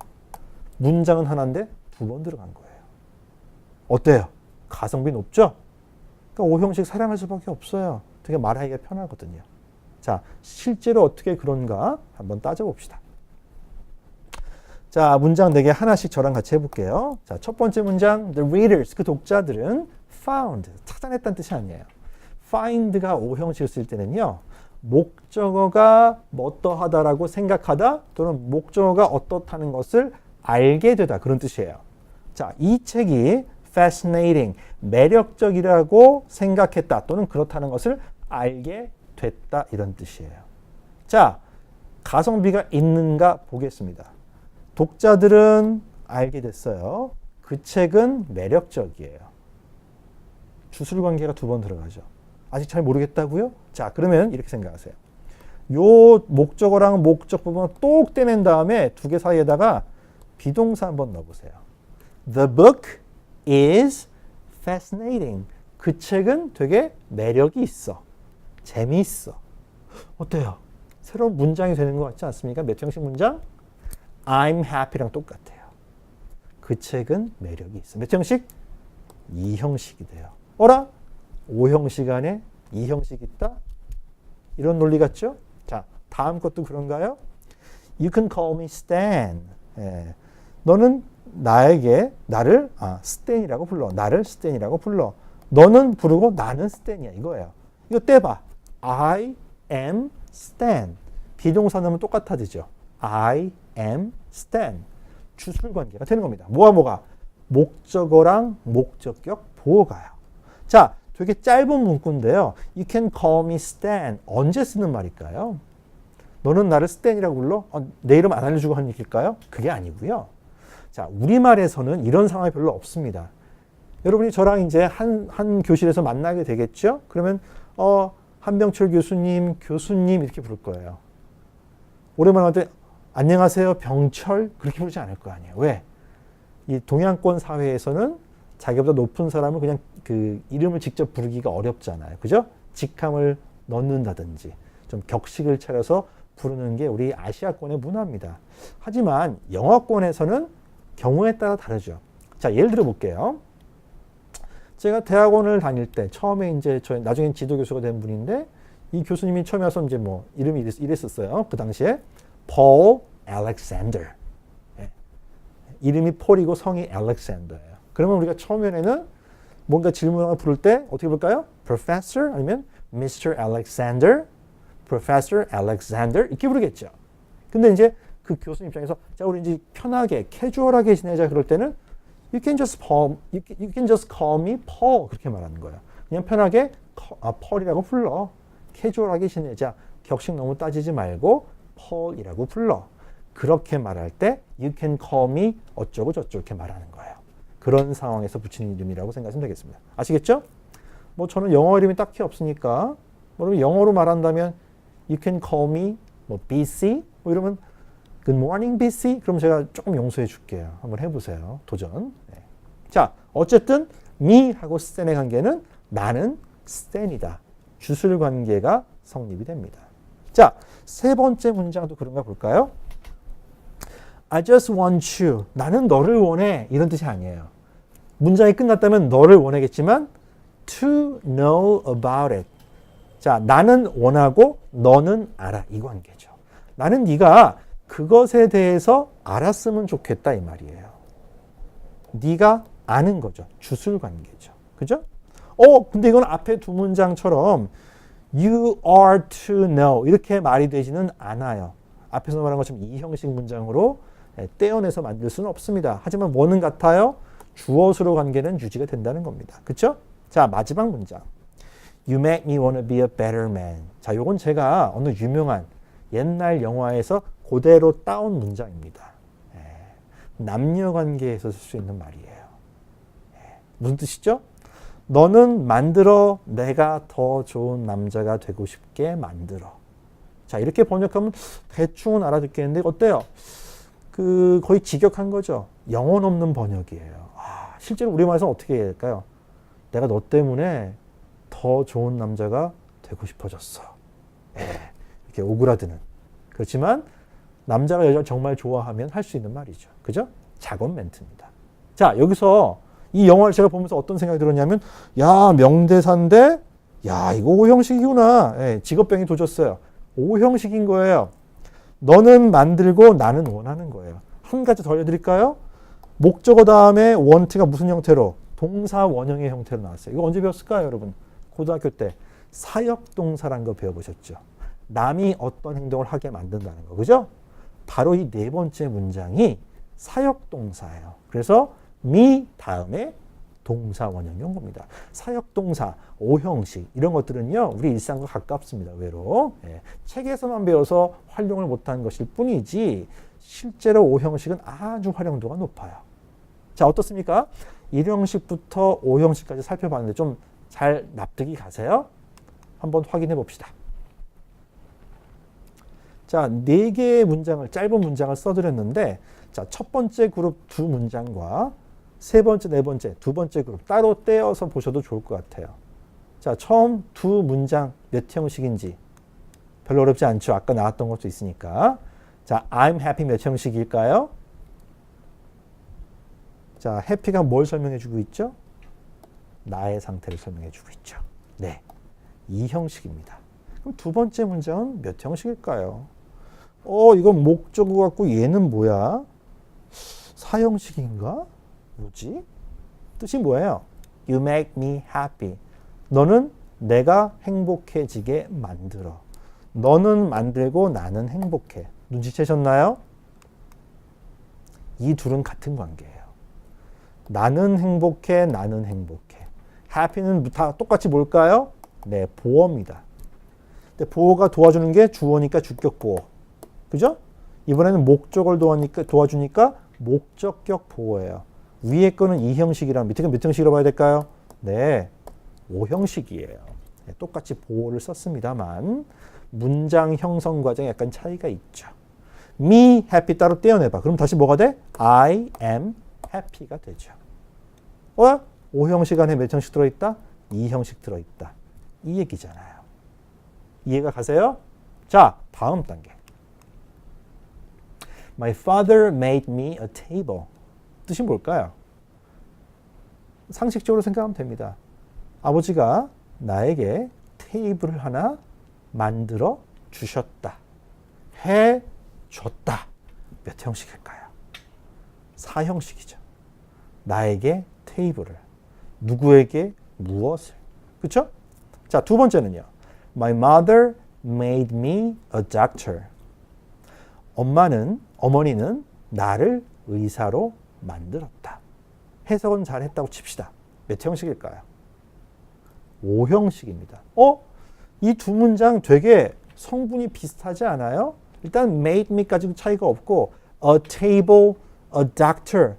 S1: 문장은 하나인데 2번 들어간 거예요. 어때요? 가성비 높죠? 그러니까 5형식 사랑할 수밖에 없어요. 되게 말하기가 편하거든요. 자, 실제로 어떻게 그런가 한번 따져봅시다. 자, 문장 4개 하나씩 저랑 같이 해볼게요. 자, 첫 번째 문장, the readers, 그 독자들은 found, 찾아냈다는 뜻이 아니에요. find가 5형식을 쓸 때는요, 목적어가 어떠하다라고 생각하다 또는 목적어가 어떻다는 것을 알게 되다 그런 뜻이에요. 자, 이 책이 fascinating, 매력적이라고 생각했다 또는 그렇다는 것을 알게 됐다 이런 뜻이에요. 자, 가성비가 있는가 보겠습니다. 독자들은 알게 됐어요. 그 책은 매력적이에요. 주술관계가 두 번 들어가죠. 아직 잘 모르겠다고요? 자, 그러면 이렇게 생각하세요. 요 목적어랑 목적 부분을 똑 떼낸 다음에 두 개 사이에다가 비동사 한번 넣어보세요. The book is fascinating. 그 책은 되게 매력이 있어. 재미있어. 어때요? 새로운 문장이 되는 것 같지 않습니까? 몇 형식 문장? I'm happy랑 똑같아요. 그 책은 매력이 있어. 몇 형식? 2형식이 돼요. 어라? 5형식 안에 2형식 있다? 이런 논리 같죠? 자, 다음 것도 그런가요? You can call me Stan. 예. 너는 나를 스탠이라고 불러. 나를 스탠이라고 불러. 너는 부르고 나는 스탠이야. 이거예요. 이거 떼봐. I am Stan. 비동사 넣으면 똑같아지죠. I am Stan. 주술관계가 되는 겁니다. 뭐가? 목적어랑 목적격 보어가요. 자, 되게 짧은 문구인데요. You can call me Stan. 언제 쓰는 말일까요? 너는 나를 스탠이라고 불러? 내 이름 안 알려주고 하는 얘기일까요? 그게 아니고요. 자, 우리말에서는 이런 상황이 별로 없습니다. 여러분이 저랑 이제 한 교실에서 만나게 되겠죠? 그러면 한병철 교수님 이렇게 부를 거예요. 오랜만에 할 때 안녕하세요 병철 그렇게 부르지 않을 거 아니에요. 왜? 이 동양권 사회에서는 자기보다 높은 사람을 그냥 그 이름을 직접 부르기가 어렵잖아요. 그죠? 직함을 넣는다든지 좀 격식을 차려서 부르는 게 우리 아시아권의 문화입니다. 하지만 영어권에서는 경우에 따라 다르죠. 자, 예를 들어 볼게요. 제가 대학원을 다닐 때 처음에 이제 나중엔 지도교수가 된 분인데 이 교수님이 처음에 와서 이제 뭐 이름이 이랬었어요. 그 당시에 Paul Alexander. 예. 이름이 폴이고 성이 알렉산더예요. 그러면 우리가 처음에는 뭔가 질문을 부를 때 어떻게 부를까요? Professor 아니면 Mr. Alexander, Professor Alexander 이렇게 부르겠죠. 근데 이제 그 교수 입장에서 자 우리 이제 편하게 캐주얼하게 지내자 그럴 때는 You can just call me Paul 그렇게 말하는 거예요. 그냥 편하게 Paul이라고 불러. 캐주얼하게 지내자. 격식 너무 따지지 말고 Paul이라고 불러. 그렇게 말할 때 You can call me 어쩌고 저쩌고 이렇게 말하는 거예요. 그런 상황에서 붙이는 이름이라고 생각하시면 되겠습니다. 아시겠죠? 뭐 저는 영어 이름이 딱히 없으니까 뭐 영어로 말한다면 You can call me 뭐 BC 뭐 이러면 Good morning BC 그럼 제가 조금 용서해 줄게요. 한번 해보세요. 도전. 네. 자 어쨌든 me하고 stan의 관계는 나는 stan이다. 주술 관계가 성립이 됩니다. 자, 세 번째 문장도 그런가 볼까요? I just want you. 나는 너를 원해. 이런 뜻이 아니에요. 문장이 끝났다면 너를 원하겠지만 to know about it. 자, 나는 원하고 너는 알아. 이 관계죠. 나는 네가 그것에 대해서 알았으면 좋겠다 이 말이에요. 네가 아는 거죠. 주술 관계죠. 그죠? 근데 이건 앞에 두 문장처럼 you are to know 이렇게 말이 되지는 않아요. 앞에서 말한 것처럼 이 형식 문장으로 떼어내서 만들 수는 없습니다. 하지만 뭐는 같아요? 주어수로 관계는 유지가 된다는 겁니다. 그렇죠? 자, 마지막 문장. You make me want to be a better man. 자, 요건 제가 어느 유명한 옛날 영화에서 그대로 따온 문장입니다. 남녀 관계에서 쓸 수 있는 말이에요. 무슨 뜻이죠? 너는 만들어 내가 더 좋은 남자가 되고 싶게 만들어. 자, 이렇게 번역하면 대충은 알아듣겠는데 어때요? 거의 직역한 거죠. 영혼 없는 번역이에요. 실제로 우리말에서는 어떻게 해야 될까요? 내가 너 때문에 더 좋은 남자가 되고 싶어졌어. 이렇게 오그라드는. 그렇지만 남자가 여자를 정말 좋아하면 할 수 있는 말이죠. 그죠? 작업 멘트입니다. 자, 여기서 이 영화를 제가 보면서 어떤 생각이 들었냐면 야, 명대사인데 야, 이거 O형식이구나. 직업병이 도졌어요. O형식인 거예요. 너는 만들고 나는 원하는 거예요. 한 가지 더 알려드릴까요? 목적어 다음에 want가 무슨 형태로? 동사 원형의 형태로 나왔어요. 이거 언제 배웠을까요, 여러분? 고등학교 때 사역동사라는 거 배워보셨죠? 남이 어떤 행동을 하게 만든다는 거, 그죠? 바로 이 네 번째 문장이 사역동사예요. 그래서 me 다음에 동사 원형용 겁니다. 사역동사, 오형식 이런 것들은요. 우리 일상과 가깝습니다. 의외로. 예, 책에서만 배워서 활용을 못한 것일 뿐이지 실제로 오형식은 아주 활용도가 높아요. 자, 어떻습니까? 1형식부터 5형식까지 살펴봤는데 좀 잘 납득이 가세요? 한번 확인해 봅시다. 자, 4개의 문장을, 짧은 문장을 써드렸는데, 자, 첫 번째 그룹 2문장과 세 번째, 네 번째, 두 번째 그룹 따로 떼어서 보셔도 좋을 것 같아요. 자, 처음 2문장 몇 형식인지 별로 어렵지 않죠. 아까 나왔던 것도 있으니까. 자, I'm happy 몇 형식일까요? 자, happy가 뭘 설명해 주고 있죠? 나의 상태를 설명해 주고 있죠. 네, 2형식입니다. 그럼 두 번째 문장은 몇 형식일까요? 이건 목적어 같고 얘는 뭐야? 4형식인가? 뭐지? 뜻이 뭐예요? You make me happy. 너는 내가 행복해지게 만들어. 너는 만들고 나는 행복해. 눈치채셨나요? 이 둘은 같은 관계예요. 나는 행복해, 나는 행복해. happy는 다 똑같이 뭘까요? 네, 보어입니다. 근데 보어가 도와주는 게 주어니까 주격 보어. 그죠? 이번에는 목적을 도와주니까 목적격 보어예요. 위에 거는 2형식이랑 밑에 건 몇 형식이라고 봐야 될까요? 네, 5형식이에요. 네, 똑같이 보어를 썼습니다만 문장 형성 과정에 약간 차이가 있죠. me happy 따로 떼어내봐. 그럼 다시 뭐가 돼? I am happy가 되죠. 5형식 안에 몇 형식 들어있다? 2형식 들어있다. 이 얘기잖아요. 이해가 가세요? 자, 다음 단계. My father made me a table. 뜻이 뭘까요? 상식적으로 생각하면 됩니다. 아버지가 나에게 테이블을 하나 만들어 주셨다. 해줬다. 몇 형식일까요? 4형식이죠. 나에게 테이블을. 누구에게 무엇을. 그렇죠? 자, 두 번째는요. My mother made me a doctor. 어머니는 나를 의사로 만들었다. 해석은 잘했다고 칩시다. 몇 형식일까요? 5형식입니다. 이 두 문장 되게 성분이 비슷하지 않아요? 일단 made me까지는 차이가 없고 a table, a doctor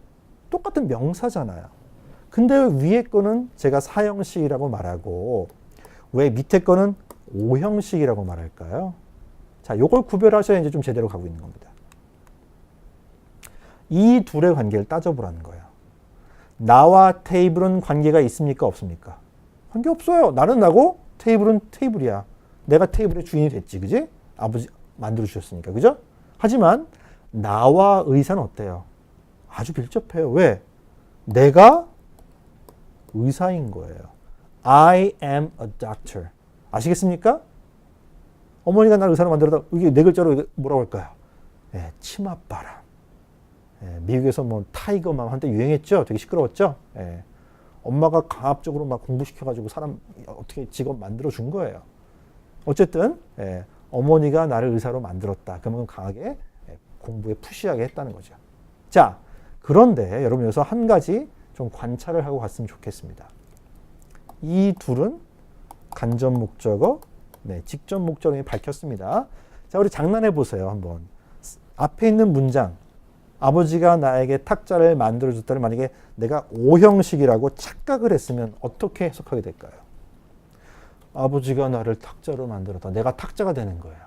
S1: 똑같은 명사잖아요. 근데 위에 거는 제가 4형식이라고 말하고 왜 밑에 거는 5형식이라고 말할까요? 자, 요걸 구별하셔야 이제 좀 제대로 가고 있는 겁니다. 이 둘의 관계를 따져보라는 거예요. 나와 테이블은 관계가 있습니까? 없습니까? 관계 없어요. 나는 나고 테이블은 테이블이야. 내가 테이블의 주인이 됐지. 그지? 아버지 만들어 주셨으니까. 그죠? 하지만 나와 의사는 어때요? 아주 밀접해요. 왜? 내가 의사인 거예요. I am a doctor. 아시겠습니까? 어머니가 나를 의사로 만들었다. 이게 네 글자로 뭐라고 할까요? 네, 치맛바람. 네, 미국에서 뭐 타이거맘 한때 유행했죠. 되게 시끄러웠죠. 네, 엄마가 강압적으로 막 공부시켜가지고 사람 어떻게 직업 만들어 준 거예요. 어쨌든 어머니가 나를 의사로 만들었다. 그러면 강하게 공부에 푸시하게 했다는 거죠. 자, 그런데 여러분 여기서 한 가지 좀 관찰을 하고 갔으면 좋겠습니다. 이 둘은 간접 목적어, 직접 목적어이 밝혔습니다. 자, 우리 장난해 보세요. 한번. 앞에 있는 문장, 아버지가 나에게 탁자를 만들어줬다를 만약에 내가 5형식이라고 착각을 했으면 어떻게 해석하게 될까요? 아버지가 나를 탁자로 만들었다. 내가 탁자가 되는 거예요.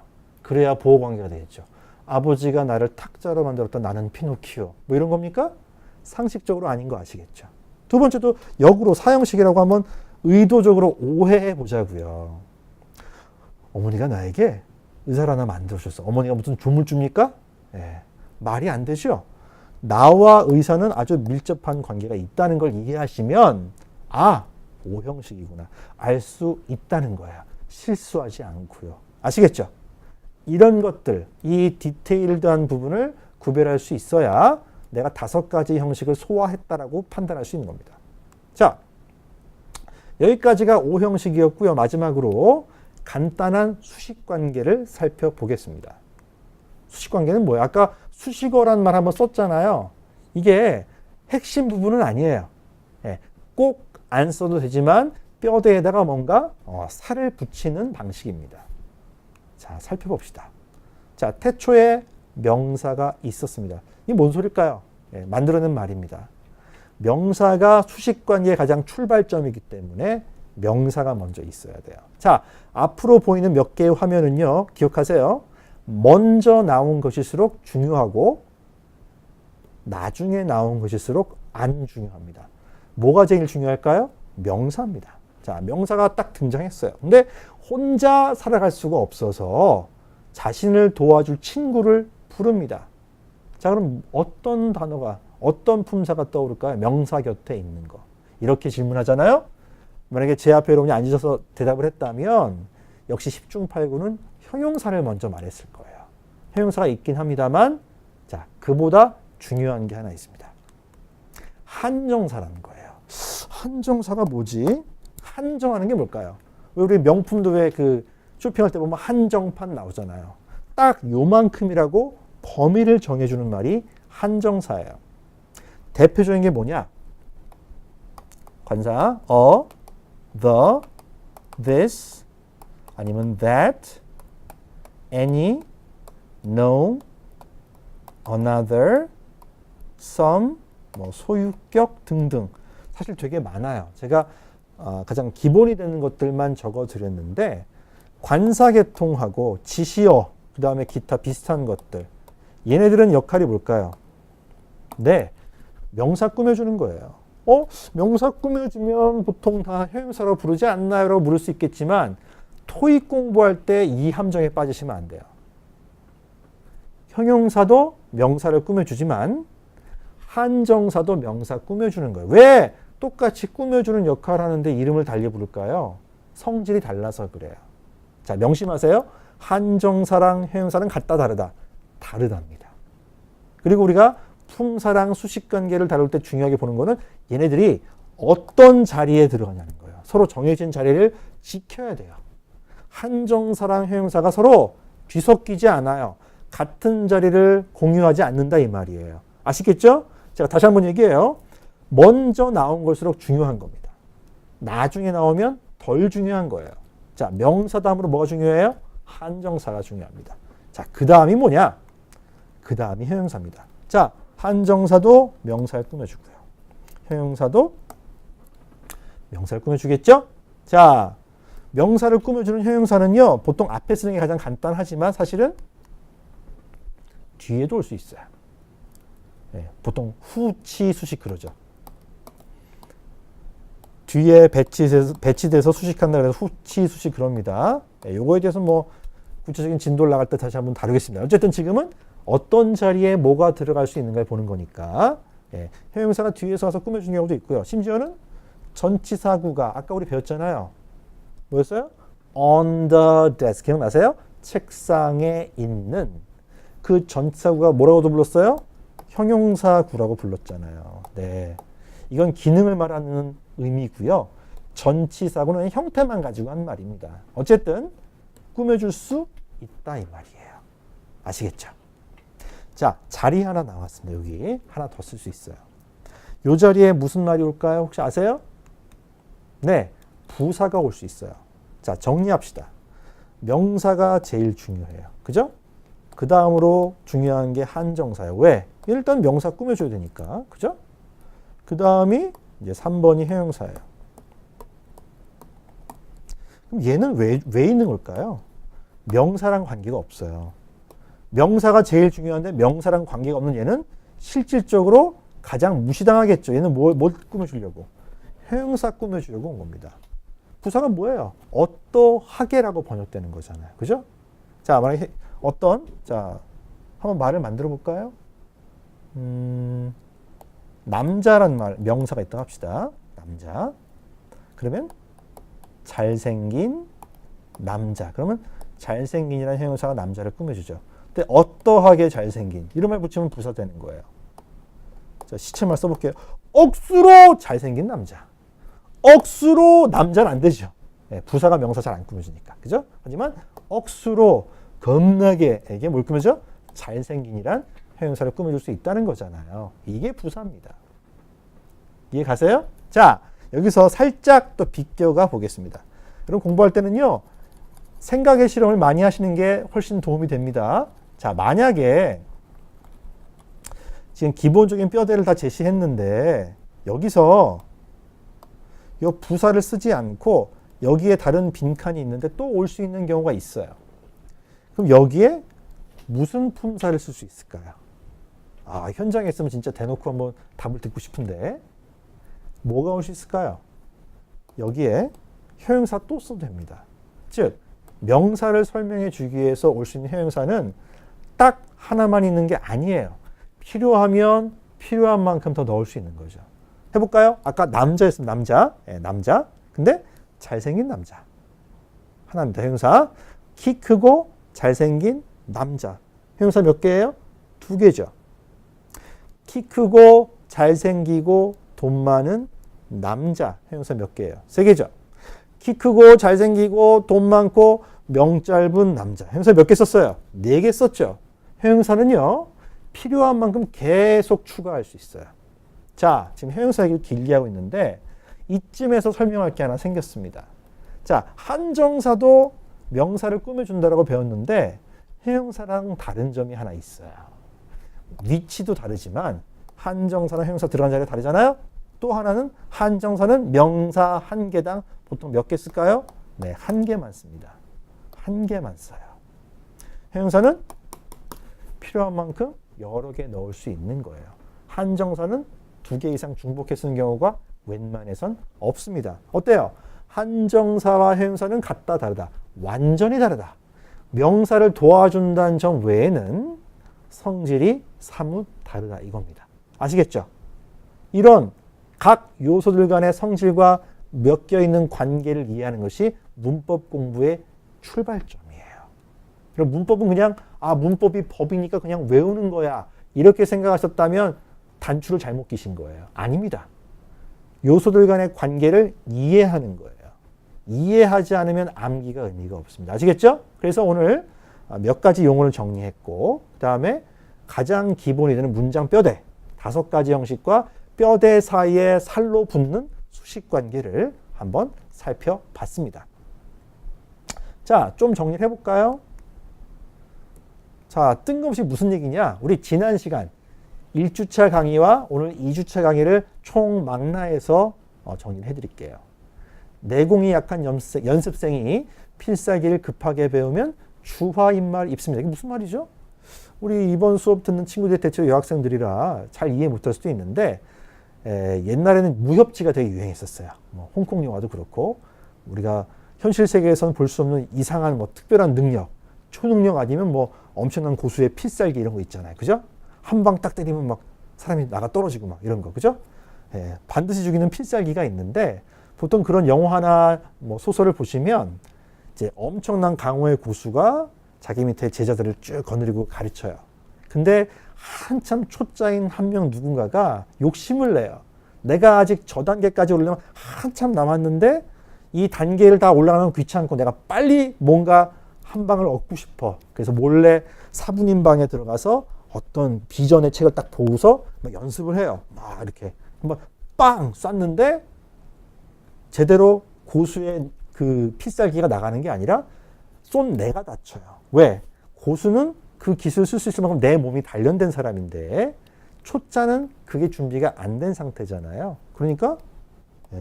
S1: 그래야 보호관계가 되겠죠. 아버지가 나를 탁자로 만들었다. 나는 피노키오. 뭐 이런 겁니까? 상식적으로 아닌 거 아시겠죠. 두 번째도 역으로 4형식이라고 하면 의도적으로 오해해 보자고요. 어머니가 나에게 의사를 하나 만들어줬어. 어머니가 무슨 조물주입니까? 말이 안 되죠. 나와 의사는 아주 밀접한 관계가 있다는 걸 이해하시면 5형식이구나. 알 수 있다는 거야. 실수하지 않고요. 아시겠죠? 이런 것들, 이 디테일드한 부분을 구별할 수 있어야 내가 5가지 형식을 소화했다라고 판단할 수 있는 겁니다. 자, 여기까지가 5형식이었고요. 마지막으로 간단한 수식관계를 살펴보겠습니다. 수식관계는 뭐예요? 아까 수식어란 말 한번 썼잖아요. 이게 핵심 부분은 아니에요. 꼭 안 써도 되지만 뼈대에다가 뭔가 살을 붙이는 방식입니다. 자, 살펴봅시다. 자, 태초에 명사가 있었습니다. 이게 뭔 소릴까요? 만들어낸 말입니다. 명사가 수식관계의 가장 출발점이기 때문에 명사가 먼저 있어야 돼요. 자, 앞으로 보이는 몇 개의 화면은요, 기억하세요. 먼저 나온 것일수록 중요하고 나중에 나온 것일수록 안 중요합니다. 뭐가 제일 중요할까요? 명사입니다. 자, 명사가 딱 등장했어요. 근데 혼자 살아갈 수가 없어서 자신을 도와줄 친구를 부릅니다. 자, 그럼 어떤 단어가, 어떤 품사가 떠오를까요? 명사 곁에 있는 거. 이렇게 질문하잖아요. 만약에 제 앞에 여러분이 앉으셔서 대답을 했다면 역시 10중8구는 형용사를 먼저 말했을 거예요. 형용사가 있긴 합니다만, 자, 그보다 중요한 게 하나 있습니다. 한정사라는 거예요. 한정사가 뭐지? 한정하는 게 뭘까요? 왜 우리 명품도 왜 그 쇼핑할 때 보면 한정판 나오잖아요. 딱 요만큼이라고 범위를 정해주는 말이 한정사예요. 대표적인 게 뭐냐? 관사, the, this, 아니면 that, any, no, another, some, 뭐 소유격 등등. 사실 되게 많아요. 제가 가장 기본이 되는 것들만 적어드렸는데 관사계통하고 지시어, 그 다음에 기타 비슷한 것들. 얘네들은 역할이 뭘까요? 네, 명사 꾸며주는 거예요. 명사 꾸며주면 보통 다 형용사로 부르지 않나요? 라고 물을 수 있겠지만 토익 공부할 때 이 함정에 빠지시면 안 돼요. 형용사도 명사를 꾸며주지만 한정사도 명사 꾸며주는 거예요. 왜 똑같이 꾸며주는 역할을 하는데 이름을 달리 부를까요? 성질이 달라서 그래요. 자, 명심하세요. 한정사랑 형용사는 같다 다르다. 다르답니다. 그리고 우리가 품사랑 수식관계를 다룰 때 중요하게 보는 거는 얘네들이 어떤 자리에 들어가냐는 거예요. 서로 정해진 자리를 지켜야 돼요. 한정사랑 형용사가 서로 뒤섞이지 않아요. 같은 자리를 공유하지 않는다 이 말이에요. 아시겠죠? 제가 다시 한번 얘기해요. 먼저 나온 걸수록 중요한 겁니다. 나중에 나오면 덜 중요한 거예요. 자, 명사 다음으로 뭐가 중요해요? 한정사가 중요합니다. 자, 그 다음이 뭐냐? 그 다음이 형용사입니다. 자, 한정사도 명사를 꾸며주고요. 형용사도 명사를 꾸며주겠죠? 자, 명사를 꾸며주는 형용사는요, 보통 앞에 쓰는 게 가장 간단하지만 사실은 뒤에도 올 수 있어요. 네, 보통 후치 수식 그러죠. 뒤에 배치돼서 수식한다 그래서 후치 수식 그럽니다. 네, 요거에 대해서 뭐 구체적인 진도를 나갈 때 다시 한번 다루겠습니다. 어쨌든 지금은 어떤 자리에 뭐가 들어갈 수 있는가를 보는 거니까 네, 형용사가 뒤에서 와서 꾸며주는 경우도 있고요. 심지어는 전치사구가 아까 우리 배웠잖아요. 뭐였어요? on the desk. 기억나세요? 책상에 있는 그 전치사구가 뭐라고도 불렀어요? 형용사구라고 불렀잖아요. 네, 이건 기능을 말하는 의미고요. 전치사구는 형태만 가지고 한 말입니다. 어쨌든 꾸며줄 수 있다 이 말이에요. 아시겠죠? 자, 자리 하나 나왔습니다. 여기 하나 더 쓸 수 있어요. 이 자리에 무슨 말이 올까요? 혹시 아세요? 네, 부사가 올 수 있어요. 자, 정리합시다. 명사가 제일 중요해요. 그죠? 그 다음으로 중요한 게 한정사예요. 왜? 일단 명사 꾸며줘야 되니까. 그죠? 그 다음이 이제 3번이 형용사예요. 그럼 얘는 왜 있는 걸까요? 명사랑 관계가 없어요. 명사가 제일 중요한데 명사랑 관계가 없는 얘는 실질적으로 가장 무시당하겠죠. 얘는 뭘 꾸며주려고? 형용사 꾸며주려고 온 겁니다. 부사가 뭐예요? 어떠하게라고 번역되는 거잖아요. 그죠? 자, 만약에 자, 한번 말을 만들어 볼까요? 남자란 말, 명사가 있다고 합시다. 남자. 그러면 잘생긴 남자. 그러면 잘생긴이라는 형용사가 남자를 꾸며주죠. 근데 어떠하게 잘생긴 이런 말 붙이면 부사 되는 거예요. 자, 시체말 써볼게요. 억수로 잘생긴 남자. 억수로 남자는 안 되죠. 네, 부사가 명사 잘 안 꾸며주니까. 그죠? 하지만 억수로 겁나게 에게 뭘 꾸며줘? 잘생긴이란 형용사를 꾸며줄 수 있다는 거잖아요. 이게 부사입니다. 이해 가세요? 자, 여기서 살짝 또 비껴가 보겠습니다. 여러분 공부할 때는요. 생각의 실험을 많이 하시는 게 훨씬 도움이 됩니다. 자, 만약에 지금 기본적인 뼈대를 다 제시했는데 여기서 이 부사를 쓰지 않고 여기에 다른 빈칸이 있는데 또 올 수 있는 경우가 있어요. 그럼 여기에 무슨 품사를 쓸 수 있을까요? 아, 현장에 있으면 진짜 대놓고 한번 답을 듣고 싶은데 뭐가 올 수 있을까요? 여기에 형용사 또 써도 됩니다. 즉 명사를 설명해 주기 위해서 올 수 있는 형용사는 딱 하나만 있는 게 아니에요. 필요하면 필요한 만큼 더 넣을 수 있는 거죠. 해볼까요? 아까 남자였습니다. 남자. 네, 남자. 근데 잘생긴 남자. 하나입니다. 형용사. 키 크고 잘생긴 남자. 형용사 몇 개예요? 2개죠. 키 크고 잘생기고 돈 많은 남자. 형용사 몇 개예요? 3개죠. 키 크고 잘생기고 돈 많고 명 짧은 남자. 형용사 몇 개 썼어요? 4개 썼죠. 형용사는요. 필요한 만큼 계속 추가할 수 있어요. 자, 지금 형용사 얘기를 길게 하고 있는데 이쯤에서 설명할 게 하나 생겼습니다. 자, 한정사도 명사를 꾸며준다라고 배웠는데 형용사랑 다른 점이 하나 있어요. 위치도 다르지만 한정사나 형용사 들어간 자리가 다르잖아요. 또 하나는 한정사는 명사 한 개당 보통 몇 개 쓸까요? 네, 1개만 씁니다. 1개만 써요. 형용사는 필요한 만큼 여러 개 넣을 수 있는 거예요. 한정사는 2개 이상 중복해 쓰는 경우가 웬만해선 없습니다. 어때요? 한정사와 형용사는 같다 다르다. 완전히 다르다. 명사를 도와준다는 점 외에는 성질이 사뭇 다르다 이겁니다. 아시겠죠? 이런 각 요소들 간의 성질과 엮여 있는 관계를 이해하는 것이 문법 공부의 출발점이에요. 그럼 문법은 그냥 문법이 법이니까 그냥 외우는 거야. 이렇게 생각하셨다면 단추를 잘못 끼신 거예요. 아닙니다. 요소들 간의 관계를 이해하는 거예요. 이해하지 않으면 암기가 의미가 없습니다. 아시겠죠? 그래서 오늘 몇 가지 용어를 정리했고 그 다음에 가장 기본이 되는 문장 뼈대 5가지 형식과 뼈대 사이에 살로 붙는 수식 관계를 한번 살펴봤습니다. 자, 좀 정리를 해볼까요? 자, 뜬금없이 무슨 얘기냐? 우리 지난 시간 1주차 강의와 오늘 2주차 강의를 총망라해서 정리를 해드릴게요. 내공이 약한 연습생이 필살기를 급하게 배우면 주화인말 입습니다. 이게 무슨 말이죠? 우리 이번 수업 듣는 친구들이 대체로 여학생들이라 잘 이해 못할 수도 있는데 옛날에는 무협지가 되게 유행했었어요. 뭐 홍콩 영화도 그렇고 우리가 현실 세계에서는 볼 수 없는 이상한 뭐 특별한 능력, 초능력 아니면 뭐 엄청난 고수의 필살기 이런 거 있잖아요. 그죠? 한 방 딱 때리면 막 사람이 나가 떨어지고 막 이런 거. 그죠? 반드시 죽이는 필살기가 있는데 보통 그런 영화나 뭐 소설을 보시면 이제 엄청난 강호의 고수가 자기 밑에 제자들을 쭉 거느리고 가르쳐요. 근데 한참 초짜인 한 명 누군가가 욕심을 내요. 내가 아직 저 단계까지 오려면 한참 남았는데 이 단계를 다 올라가면 귀찮고 내가 빨리 뭔가 한 방을 얻고 싶어. 그래서 몰래 사부님 방에 들어가서 어떤 비전의 책을 딱 보고서 막 연습을 해요. 막 이렇게 한번 빵 쐈는데 제대로 고수의 그 필살기가 나가는 게 아니라 쏜 내가 다쳐요. 왜? 고수는 그 기술을 쓸 수 있을 만큼 내 몸이 단련된 사람인데 초짜는 그게 준비가 안 된 상태잖아요. 그러니까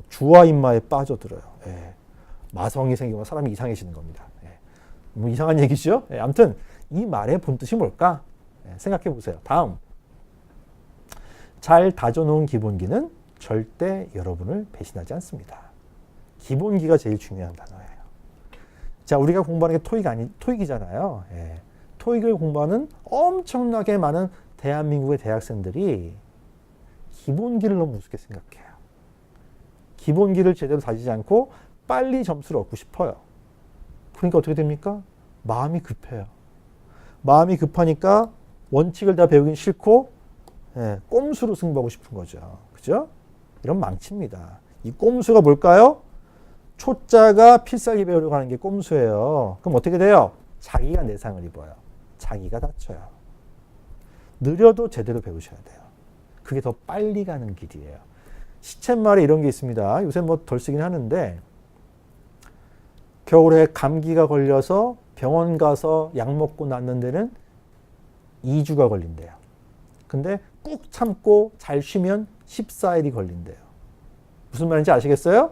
S1: 주화 인마에 빠져들어요. 마성이 생기면 사람이 이상해지는 겁니다. 뭐 이상한 얘기죠? 아무튼 이 말의 본뜻이 뭘까? 생각해 보세요. 다음. 잘 다져놓은 기본기는 절대 여러분을 배신하지 않습니다. 기본기가 제일 중요한 단어예요. 자, 우리가 공부하는 게 토익이잖아요. 토익을 공부하는 엄청나게 많은 대한민국의 대학생들이 기본기를 너무 우습게 생각해요. 기본기를 제대로 다지지 않고 빨리 점수를 얻고 싶어요. 그러니까 어떻게 됩니까? 마음이 급해요. 마음이 급하니까 원칙을 다 배우긴 싫고 꼼수로 승부하고 싶은 거죠. 그죠? 이런 망칩니다. 이 꼼수가 뭘까요? 초짜가 필살기 배우려고 하는 게 꼼수예요. 그럼 어떻게 돼요? 자기가 내상을 입어요. 자기가 다쳐요. 느려도 제대로 배우셔야 돼요. 그게 더 빨리 가는 길이에요. 시쳇말에 이런 게 있습니다. 요새 뭐 덜 쓰긴 하는데 겨울에 감기가 걸려서 병원 가서 약 먹고 낫는 데는 2주가 걸린대요. 근데 꾹 참고 잘 쉬면 14일이 걸린대요. 무슨 말인지 아시겠어요?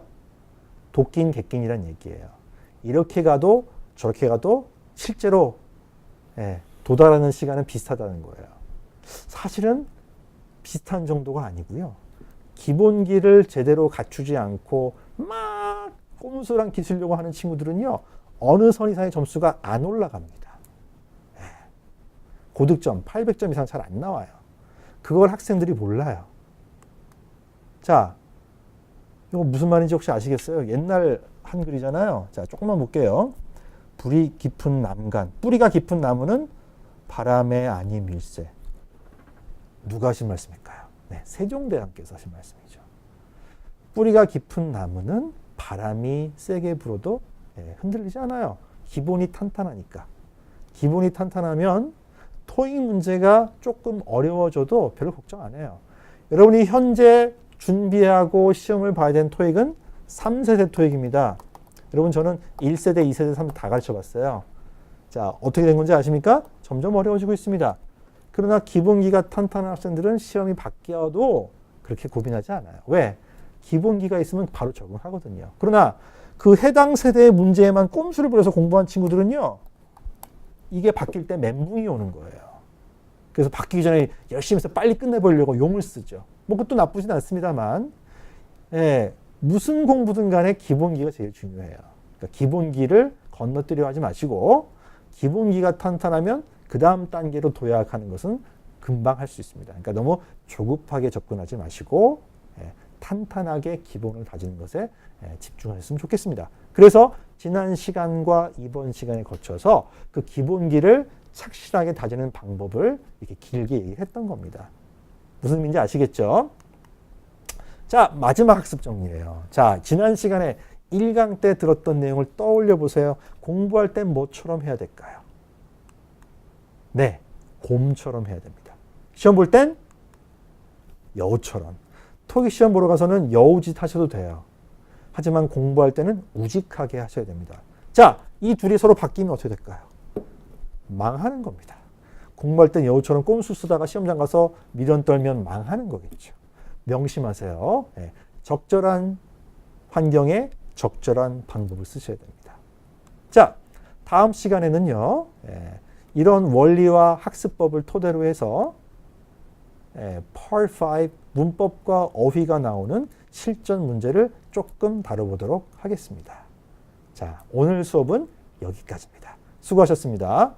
S1: 도끼인 객긴이란 얘기예요. 이렇게 가도 저렇게 가도 실제로 도달하는 시간은 비슷하다는 거예요. 사실은 비슷한 정도가 아니고요. 기본기를 제대로 갖추지 않고 막 꼼수랑 기술려고 하는 친구들은요. 어느 선 이상의 점수가 안 올라갑니다. 고득점 800점 이상 잘 안 나와요. 그걸 학생들이 몰라요. 자, 이거 무슨 말인지 혹시 아시겠어요? 옛날 한글이잖아요. 자, 조금만 볼게요. 뿌리 깊은 남간. 뿌리가 깊은 나무는 바람에 아니 밀새. 누가 하신 말씀일까요? 네, 세종대왕께서 하신 말씀이죠. 뿌리가 깊은 나무는 바람이 세게 불어도 흔들리지 않아요. 기본이 탄탄하니까. 기본이 탄탄하면 토익 문제가 조금 어려워져도 별로 걱정 안 해요. 여러분이 현재 준비하고 시험을 봐야 되는 토익은 3세대 토익입니다. 여러분 저는 1세대, 2세대, 3세대 다 가르쳐봤어요. 자, 어떻게 된 건지 아십니까? 점점 어려워지고 있습니다. 그러나 기본기가 탄탄한 학생들은 시험이 바뀌어도 그렇게 고민하지 않아요. 왜? 기본기가 있으면 바로 적응하거든요. 그러나 그 해당 세대의 문제에만 꼼수를 부려서 공부한 친구들은요. 이게 바뀔 때 멘붕이 오는 거예요. 그래서 바뀌기 전에 열심히 해서 빨리 끝내보려고 용을 쓰죠. 뭐 그것도 나쁘진 않습니다만 무슨 공부든 간에 기본기가 제일 중요해요. 그러니까 기본기를 건너뛰려 하지 마시고 기본기가 탄탄하면 그 다음 단계로 도약하는 것은 금방 할 수 있습니다. 그러니까 너무 조급하게 접근하지 마시고 탄탄하게 기본을 다지는 것에 집중하셨으면 좋겠습니다. 그래서 지난 시간과 이번 시간에 거쳐서 그 기본기를 착실하게 다지는 방법을 이렇게 길게 얘기했던 겁니다. 무슨 의미인지 아시겠죠? 자, 마지막 학습 정리예요. 자, 지난 시간에 1강 때 들었던 내용을 떠올려 보세요. 공부할 땐 뭐처럼 해야 될까요? 네, 곰처럼 해야 됩니다. 시험 볼 땐 여우처럼. 토익 시험 보러 가서는 여우짓 하셔도 돼요. 하지만 공부할 때는 우직하게 하셔야 됩니다. 자, 이 둘이 서로 바뀌면 어떻게 될까요? 망하는 겁니다. 공부할 땐 여우처럼 꼼수 쓰다가 시험장 가서 미련 떨면 망하는 거겠죠. 명심하세요. 적절한 환경에 적절한 방법을 쓰셔야 됩니다. 자, 다음 시간에는요. 이런 원리와 학습법을 토대로 해서 Part 5 문법과 어휘가 나오는 실전 문제를 조금 다뤄보도록 하겠습니다. 자, 오늘 수업은 여기까지입니다. 수고하셨습니다.